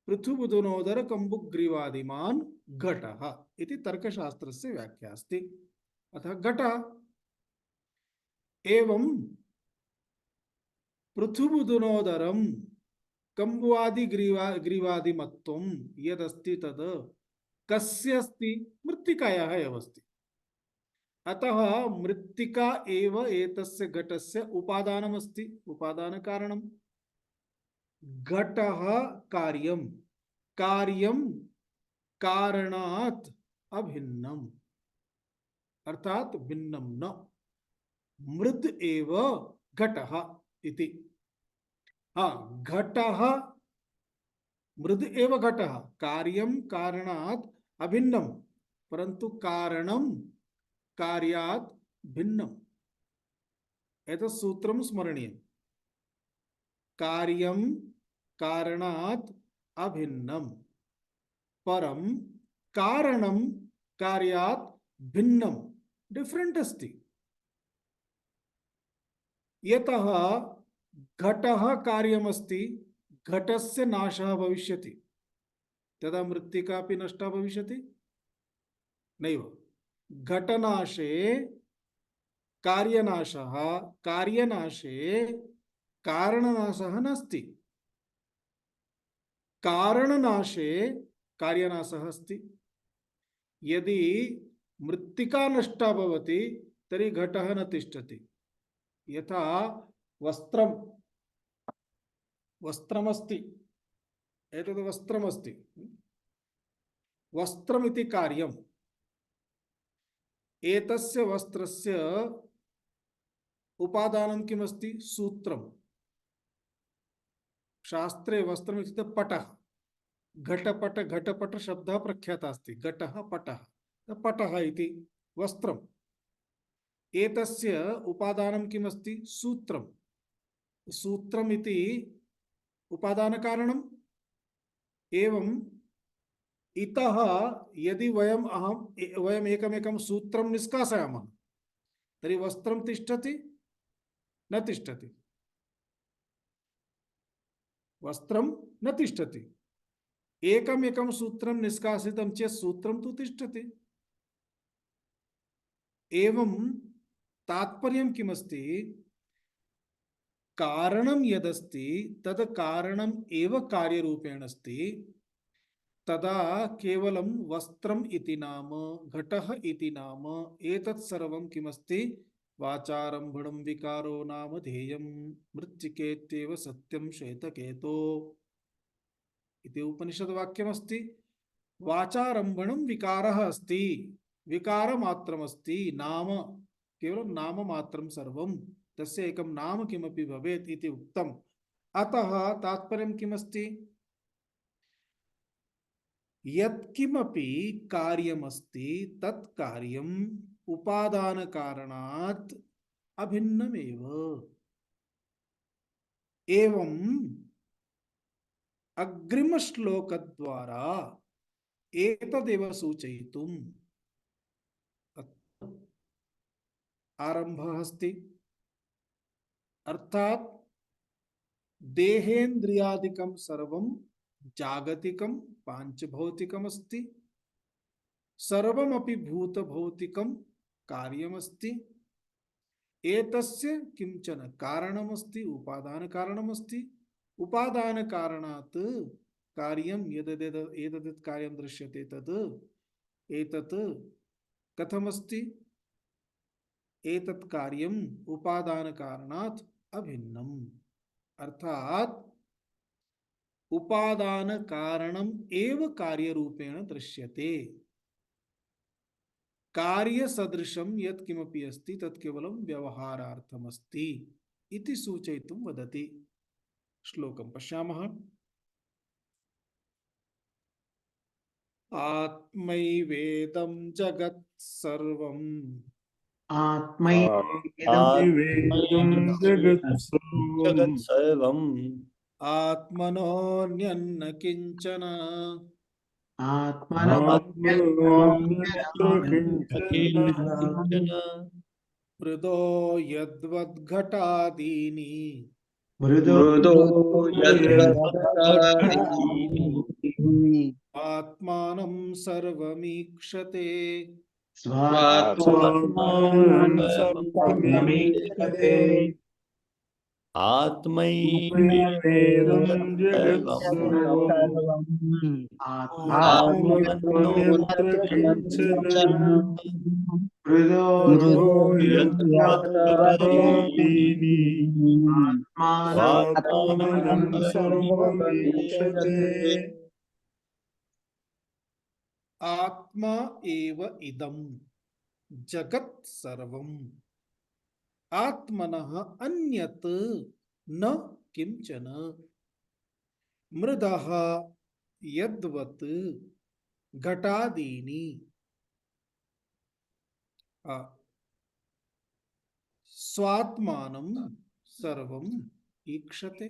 पृथुबुधनोदर कम्बुग्रीवादिमान् घटः इति तर्कशास्त्रस्य व्याख्या अस्ति। अतः घटः एवं पृथुबुधनोदरं कम्बुआदि ग्रीवादिमत्वं यदस्ति तद् कस्य अस्ति? मृत्तिकायाः एव अस्ति। अतः मृत्तिका एव एतस्य घटस्य उपादानमस्ति, उपादानकारणं। घटः कार्यं, कार्यं कारणात् अभिन्नम्, अर्थात भिन्नं न। मृद् एव घटः इति। घटः मृद् एव घटः, कार्यं कारणात् अभिन्नं, परन्तु कारणं कार्यात् भिन्नम्। एतत् सूत्रं स्मरणीयम्। कार्यं कारणात् अभिन्नं, परं कारणं कार्यात् भिन्नं, डिफरेंट अस्ति। यतः घटः कार्यमस्ति, घटस्य नाशः भविष्यति, तदा मृत्तिका अपि नष्टा भविष्यति? नैव। घटनाशे कार्यनाशः, कार्यनाशे कारणनाशः नास्ति, कारणनाशे कार्यनाशः अस्ति। यदि मृत्तिका नष्टा भवति तर्हि घटः न तिष्ठति। यथा वस्त्रं, वस्त्रमस्ति, एतद् वस्त्रमस्ति, वस्त्रमिति कार्यम्। एतस्य वस्त्रस्य उपादानं किमस्ति? सूत्रं। शास्त्रे वस्त्रम् इत्युक्ते पटः, घटपट, घटपट शब्दः प्रख्यातः अस्ति। घटः पटः, पटः इति वस्त्रम्। एतस्य उपादानं किमस्ति? सूत्रं। सूत्रम् इति उपादानकारणम्। एवं इतः यदि वयम् एकमेकं सूत्रं निष्कासयामः तर्हि वस्त्रं तिष्ठति? न तिष्ठति। वस्त्रं न तिष्ठति। एकमेकं सूत्रं निष्कासितं चेत् सूत्रं तु तिष्ठति। एवं तात्पर्यं किमस्ति? कारणं यदस्ति तद् कारणम् एव कार्यरूपेण अस्ति, तदा केवलं वस्त्रम् इति नाम, घटः इति नाम, एतत् सर्वं किमस्ति? वाचारम्भणं विकारो नाम ध्येयं मृत्तिकेत्येव सत्यं श्वेतकेतो इति उपनिषद्वाक्यमस्ति। वाचारम्भणं विकारः अस्ति, विकारमात्रमस्ति, नाम केवलं नाममात्रं सर्वं, तस्य एकं नाम किमपि भवेत् इति उक्तम्। अतः तात्पर्यं किमस्ति? यत्किमपि कार्यमस्ति तत् कार्यम् उपादानकारणात् अभिन्नमेव। एवं अग्रिमश्लोकद्वारा एतदेव सूचयितुम् आरम्भः अस्ति। अर्थात् देहेन्द्रियादिकं सर्वं जागतिकं पांचभौतिकमस्ति, सर्वमपि भूतभौतिकं कार्यमस्ति। एतस्य किंचन कारणमस्ति, उपादानकारणमस्ति। उपादानकारणात् कार्यं यदेतत् कार्यं दृश्यते तद् एतत् कथमस्ति? एतत् कार्यम् उपादानकारणात् अभिन्नम्। अर्थात् उपादान कारणम एव कार्यरूपेण दृश्यते। कार्य सदृशं यत् किमपि अस्ति तत् केवलं व्यवहारार्थमस्ति इति सूचयितुं वदति। श्लोकं पश्यामः। आत्मैवेदं जगत् सर्वम् आत्मैवेदं जगत् सर्वम् आत्मनोऽन्यन्न किञ्चन आत्मनोऽन्यत्र किञ्चन मृदो यद्वद्घटादीनि मृदो यद्घटादीनि आत्मानं सर्वमीक्षते। स्वात्मानं सर्वमीक्षते। आत्मैवेदं जगत् सर्वम् आत्मन्यत्र किञ्चन मृदो यद्घटादीनि स्वात्मानं सर्वमीक्षते। आत्मा एव इदं जगत् सर्वम् आत्मनः अन्यत् न किंचन मृदः यद्वत् घटादीनि स्वात्मानं सर्वम् ईक्षते।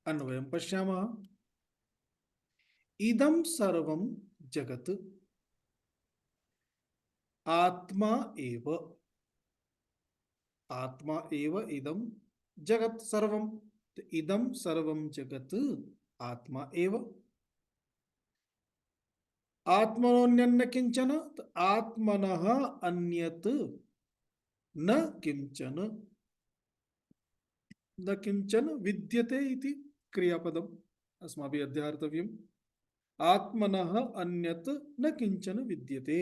अन्वयं पश्यामः। इदं सर्वं जगत् आत्मा एव, आत्मा एव इदं जगत् सर्वं, इदं सर्वं जगत् आत्मा एव। आत्मनोऽन्यन्न किंचन, आत्मनः अन्यत् न किंचन, न किंचन विद्यते इति क्रियापदम् अस्माभिः अध्यार्तव्यम्। आत्मनः अन्यत् न किंचन विद्यते।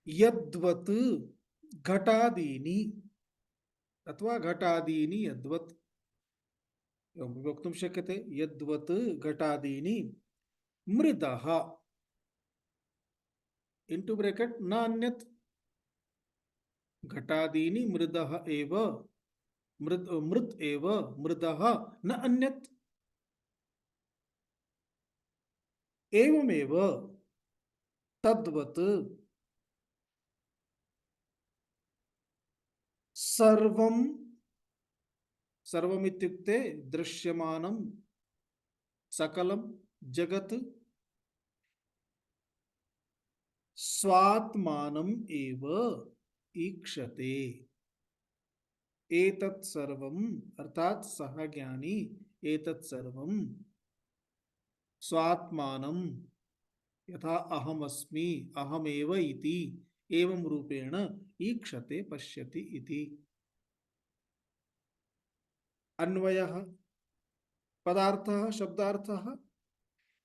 यद्वत् घटादीनि अथवा घटादीनि यद्वत् वक्तुं शक्यते। यद्वत् घटादीनि मृदः इन्टू ब्रैकेट न अन्यत्, घटादीनि मृदः एव, मृत् एव, मृदः न अन्यत्। एवमेव तद्वत् सर्वं, सर्वम् इत्युक्ते दृश्यमानं सकलं जगत् स्वात्मानम् एव ईक्षते। एतत् सर्वम् अर्थात् सः ज्ञानी एतत् सर्वं स्वात्मानं यथा अहमस्मि अहमेव इति एवं रूपेण ईक्षते पश्यति इति। अन्वयः पदार्थः शब्दार्थः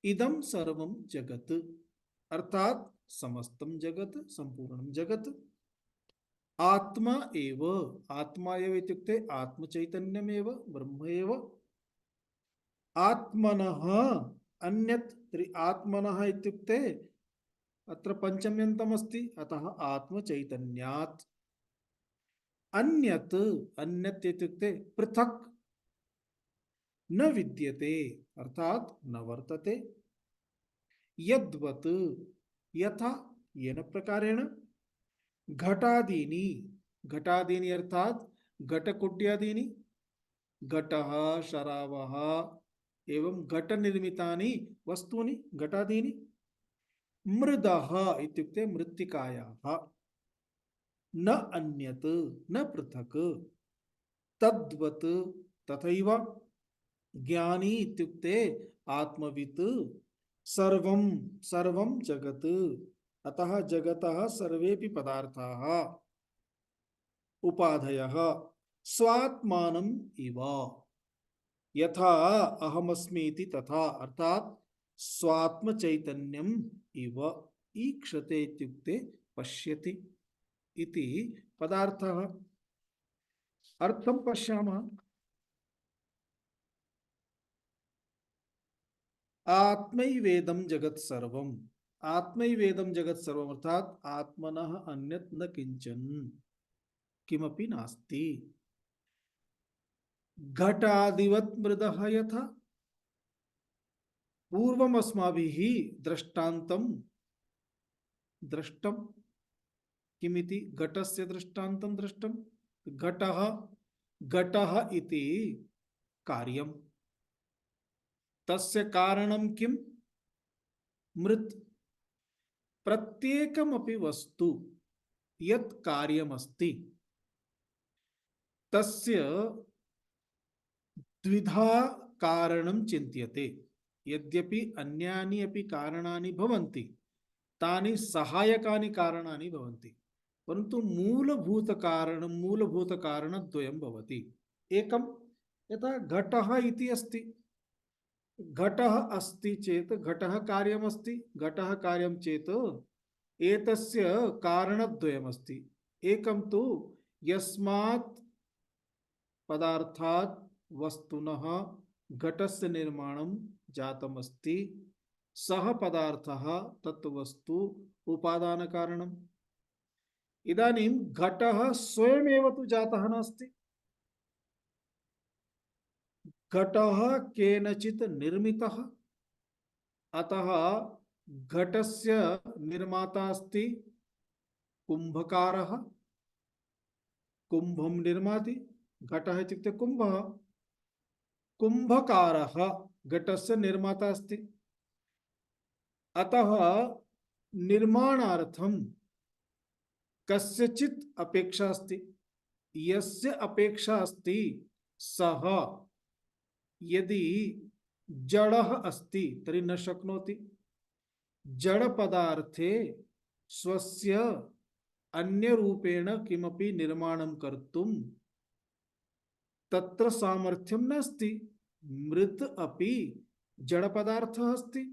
इदं सर्वं जगत् अर्थात समस्तं जगत् संपूर्णं जगत् आत्मा एव इत्युक्ते आत्मचैतन्यमेव ब्रह्म एव आत्मनः अन्यत् आत्मनः इत्युक्ते अत्र पंचम्यन्तम् अस्ति अतः आत्मचैतन्यात् अन्यत् अन्यत् इत्युक्ते पृथक् न विद्यते अर्थात न वर्तते यद्वत् यथा येन प्रकारेण घटादीनि घटादीनि अर्थात घटकुट्यादीनि घटः शरावः एवं घट निर्मितानि वस्तूनि घटादीनि मृदः इत्युक्ते मृत्तिकायाः न अन्यत् न पृथक् तद्वत् तथैव ज्ञानी इत्युक्ते आत्मवित् सर्वं सर्वं जगत् अतः जगतः सर्वेपि पदार्थाः उपाधयः स्वात्मानम् इव यथा अहमस्मि इति तथा अर्थात स्वात्म चैतन्यम् इव ईक्षते इत्युक्ते पश्यति इति पदार्थः अर्थं पश्यामः आत्मैवेदं जगत् सर्वम् आत्मैवेदं जगत् सर्वम् अर्थात आत्मनः अन्यत् न किंचन किमपि नास्ति घटादिवत् मृदः यथा पूर्वम् अस्माभिः दृष्टान्तं दृष्टं किमिति घटस्य दृष्टान्तं दृष्टं घटः घटः इति कार्यं तस्य कारणं किं मृत् प्रत्येकमपि वस्तु यत् कार्यमस्ति तस्य द्विधा कारणं चिन्त्यते यद्यपि अन्यानि अपि कारणानि भवन्ति तानि सहायकानि कारणानि भवन्ति परन्तु मूलभूतकारणद्वयं भवति एकं यथा घटः इति अस्ति घटः अस्ति चेत् घटः कार्यमस्ति घटः कार्यं चेत् एतस्य कारणद्वयमस्ति एकं तु यस्मात् पदार्थात् वस्तुनः घटस्य निर्माणं जातमस्ति सः पदार्थः तत् वस्तु उपादानकारणम् इदानीं घटः स्वयमेव तु जातः नास्ति घटः केनचित् निर्मितः अतः घटस्य निर्माता अस्ति कुंभकारः कुंभं निर्माति घटः इत्युक्ते कुंभः कुंभकारः घटस्य निर्माता अस्ति अतः निर्माणार्थं कस्यचित् अपेक्षा अस्ति यस्य अपेक्षा अस्ति सः यदि जड़ः अस्ति तर्हि न शक्नोति जड़ पदार्थे स्वस्य अन्य रूपेण किमपि निर्माणं कर्तुं तत्र सामर्थ्यं नास्ति मृत् अपि जड़ पदार्थः अस्ति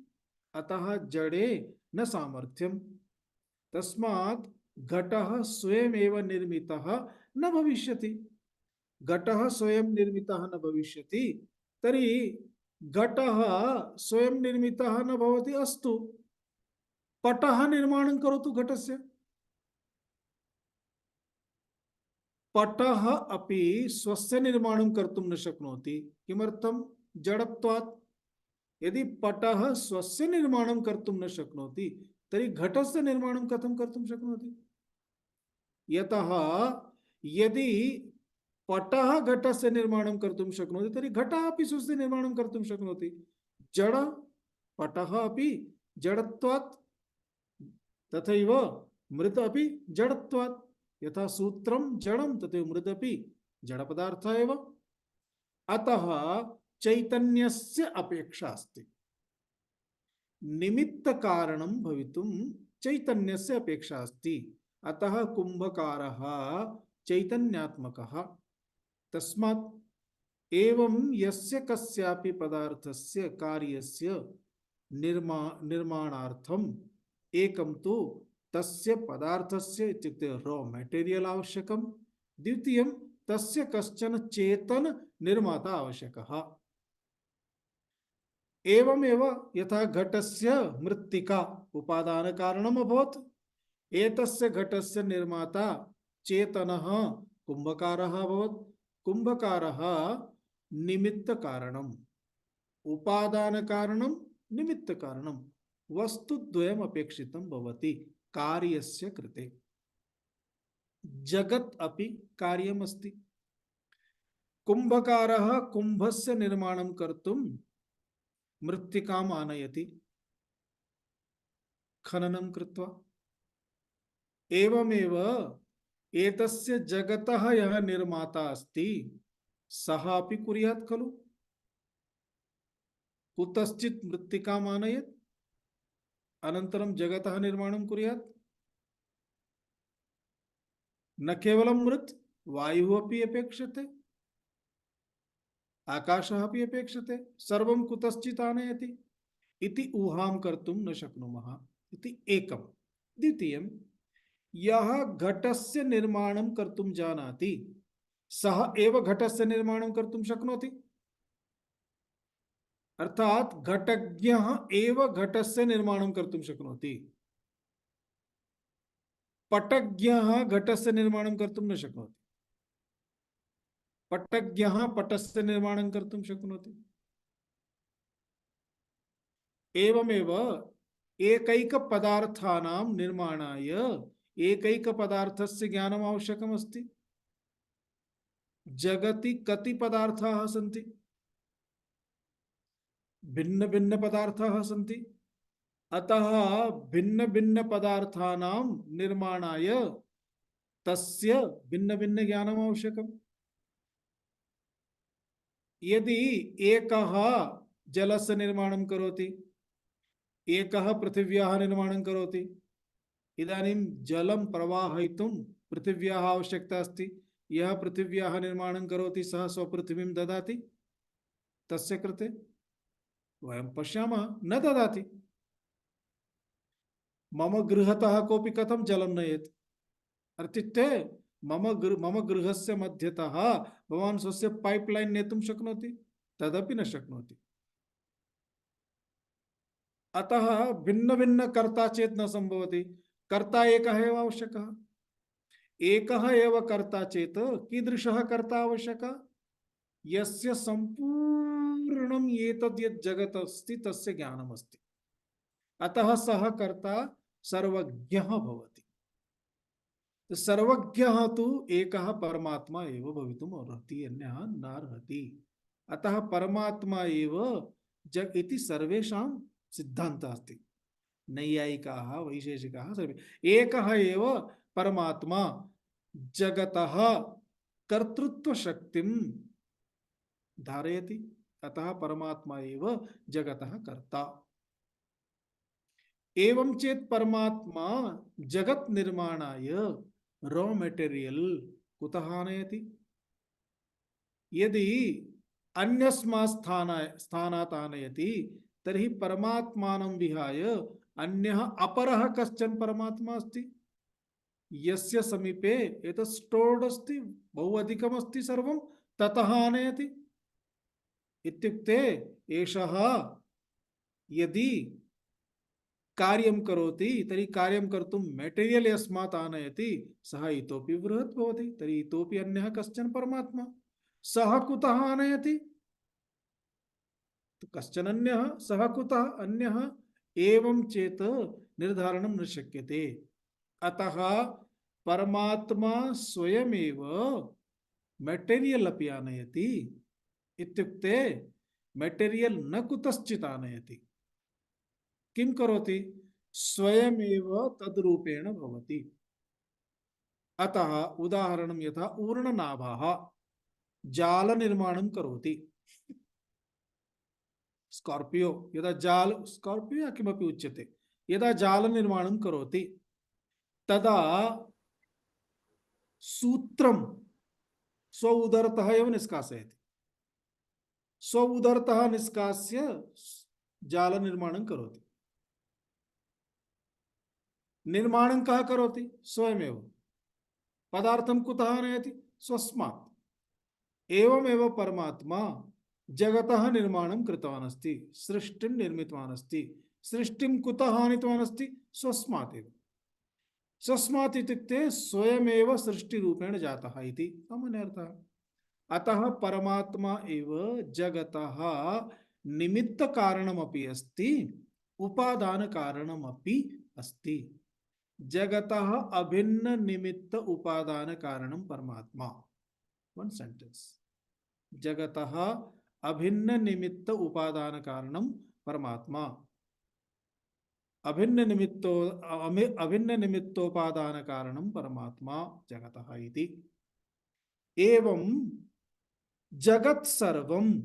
अतः जड़े न सामर्थ्यं तस्मात् घटः स्वयमेव निर्मितः न भविष्यति घटः स्वयं निर्मितः न भविष्यति तर्हि घटः स्वयं निर्मितः न भवति अस्तु पटः निर्माणं करोतु घटस्य पटः अपि स्वस्य निर्माणं कर्तुं न शक्नोति किमर्थं जडत्वात् यदि पटः स्वस्य निर्माणं कर्तुं न शक्नोति तर्हि घटस्य निर्माणं कथं कर्तुं शक्नोति यतः यदि पटः घटस्य निर्माणं कर्तुं शक्नोति तर्हि घटः अपि स्वस्य निर्माणं कर्तुं शक्नोति जड पटः अपि जडत्वात् तथैव मृत् अपि जडत्वात् यथा सूत्रं जडं तथैव मृदपि जडपदार्थः एव अतः चैतन्यस्य अपेक्षा अस्ति निमित्त कारणं भवितुं चैतन्यस्य अपेक्षा अस्ति अतः कुंभकारः चैतन्यात्मकः तस्मात् एवं यस्य कस्यापि पदार्थस्य कार्यस्य निर्माणार्थम एकम तो तस्य पदार्थस्य इत्युक्ते रॉ मटेरियल आवश्यकम, द्वितीयं तस्य कश्चन चेतन निर्माता आवश्यकः। एवमेव यथा घटस्य मृत्तिका उपादान कारणम अभवत्, एतस्य घटस्य निर्माता चेतनः कुंभकारः अभवत्, कुंभकारः निमित्त कारणम, उपादान कारणम निमित्त कारणम, वस्तुद्वयम् अपेक्षितं भवति कार्यस्य कृते। जगत् अपि कार्यमस्ति। कुंभकारः कुंभस्य निर्माणं कर्तुं मृत्तिकाम् आनयति खननं कृत्वा। एवमेव एतस्य जगतः यः निर्माता अस्ति सः अपि कुर्यात् खलु। कुतश्चित् मृत्तिकाम् आनयेत् अनन्तरं जगतः निर्माणं कुर्यात्। न केवलं मृत्, वायुः अपि अपेक्षते, आकाशः अपि अपेक्षते, सर्वं कुतश्चित् आनयति इति ऊहां कर्तुं न शक्नुमः इति एकम्। द्वितीयं, यः घटस्य निर्माणं कर्तुं जानाति सः एव घटस्य निर्माणं कर्तुं शक्नोति। अर्थात घटज्ञः एव घटस्य निर्माणं कर्तुं शक्नोति, पटज्ञः घटस्य निर्माणं कर्तुं न शक्नोति, पटज्ञः पटस्य निर्माणं कर्तुं शक्नोति। एवमेव एकैक पदार्थानां निर्माणाय एकैक पदार्थस्य ज्ञानम् आवश्यकमस्ति। जगति कति पदार्थाः सन्ति? भिन्न भिन्न पदार्थाः सन्ति। अतः भिन्न भिन्न पदार्थानां निर्माणाय तस्य भिन्न भिन्न ज्ञानम् आवश्यकम्। यदि एकः जलस्य निर्माणं करोति, एकः पृथिव्याः निर्माणं करोति, इदानीं जलं प्रवाहयितुं पृथिव्याः आवश्यकता अस्ति। यः पृथिव्याः निर्माणं करोति सः स्वपृथिवीं ददाति तस्य कृते? वयं पश्यामः, न ददाति। मम गृहतः कोऽपि कथं जलं नयेत्? इत्युक्ते मम गृहस्य मध्यतः भवान् स्वस्य पाइपलाइन नेतुं शक्नोति? तदपि न शक्नोति। अतः भिन्न भिन्न कर्ता चेत् न संभवति। कर्ता एकः एव आवश्यकः। एकः एव कर्ता चेत् कीदृशः कर्ता आवश्यकः? यस्य संपूर्णम् एतद् यत् जगत् अस्ति तस्य ज्ञानम् अस्ति। अतः सः कर्ता सर्वज्ञः भवति। सर्वज्ञः तु एकः परमात्मा एव भवितुम् अर्हति, अन्यः नार्हति। अतः परमात्मा एव जग इति सर्वेषां सिद्धान्तः अस्ति। नैयायिकाः वैशेषिकाः सर्वे एकः एव परमात्मा जगतः कर्तृत्वशक्तिं धारयति। अतः परमात्मा एव जगतः कर्ता। एवं चेत् परमात्मा जगत् निर्माणाय रॉ मटेरियल कुतः आनयति? यदि अन्यस्मात् स्थानात् आनयति तर्हि परमात्मानं विहाय अन्यः अपरः कश्चन परमात्मा अस्ति, यस्य समीपे एतत् स्टोर्ड अस्ति, बहु अधिकम् अस्ति सर्वं, ततः आनयति। इत्युक्ते एषः यदि कार्यं करोति तर्हि कार्यं कर्तुं मेटेरियल यस्मात् आनयति सः इतोपि बृहत् भवति, तर्हि इतोपि अन्यः कश्चन परमात्मा, सः कुतः आनयति? कश्चन अन्यः, सः कुतः अन्यः? एवं चेत् निर्धारणं न शक्यते। अतः परमात्मा स्वयमेव मेटेरियल अपि आनयति। इत्युक्ते मेटेरियल न कुतश्चित् आनयति। किं करोति? स्वयमेव तद्रूपेण भवति। अतः उदाहरणं यथा ऊर्णनाभाः जाल निर्माणं करोति। स्कॉर्पियो यदा जाल, स्कॉर्पियो या किमपि उच्यते, यदा जाल निर्माणं करोति तदा सूत्रं स्व उदरतः एव निष्कासयति। स्व उदरतः निष्कास्य जाल निर्माणं करोति। निर्माणं कः करोति? स्वयमेव। पदार्थं कुतः नयति? स्वस्मात्। एवमेव परमात्मा जगतः निर्माणं कृतवान् अस्ति, सृष्टिं निर्मितवान् अस्ति। सृष्टिं कुतः आनीतवान् अस्ति? स्वस्मात् एव। स्वस्मात् इत्युक्ते स्वयमेव सृष्टिरूपेण जातः इति सामान्यर्थः। अतः परमात्मा एव जगतः निमित्तकारणमपि अस्ति, उपादानकारणमपि अस्ति। जगतः अभिन्न निमित्त उपादान कारणं परमात्मा। One sentence. जगतः अभिन्न निमित्त उपादान कारणं परमात्मा। अभिन्न निमित्तोपादान कारणं परमात्मा जगतः इति। एवं जगत् सर्वं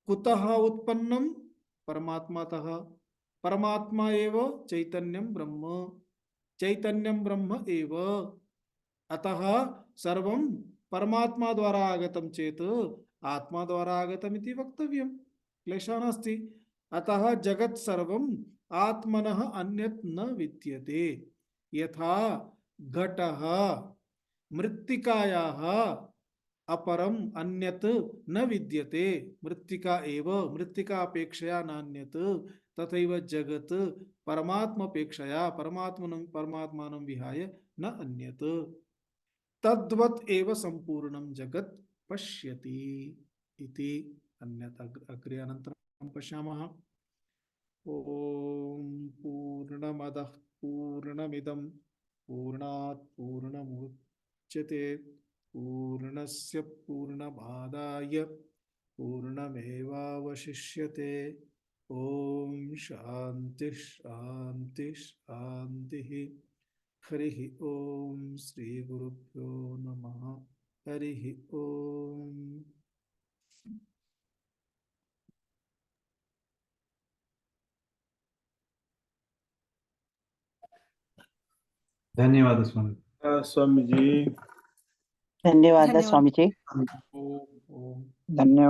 कुतः उत्पन्नं? परमात्मातः। परमात्मा एव चैतन्यं ब्रह्म। चैतन्यं ब्रह्म एव। अतः सर्वं परमात्मा द्वारा आगतं चेत् आत्मा द्वारा आगतम् इति वक्तव्यं। क्लेशः नास्ति। अतः जगत् सर्वं आत्मनः अन्यत् न विद्यते। यथा घटः मृत्तिकायाः अपरम अन्यत् न विद्यते, मृत्तिका एव मृत्तिकापेक्षया नान्यत्, तथैव जगत् परमात्मपेक्षया परमात्मानं विहाय न अन्यत्। तद्वत् एव सम्पूर्णं जगत् पश्यति इति। अन्यथा अग्रे अनन्तरं पश्यामः। ॐ पूर्णमदः पूर्णमिदं पूर्णात् पूर्णमुदच्यते पूर्णस्य पूर्णमादाय पूर्णमेवावशिष्यते। ॐ शान्ति शान्ति शान्तिः। हरिः ॐ श्री गुरुभ्यो नमः। हरिः ॐ। धन्यवाद स्वामी। स्वामी जी। धन्यवाद स्वामी जी। ओम ओम। धन्यवाद।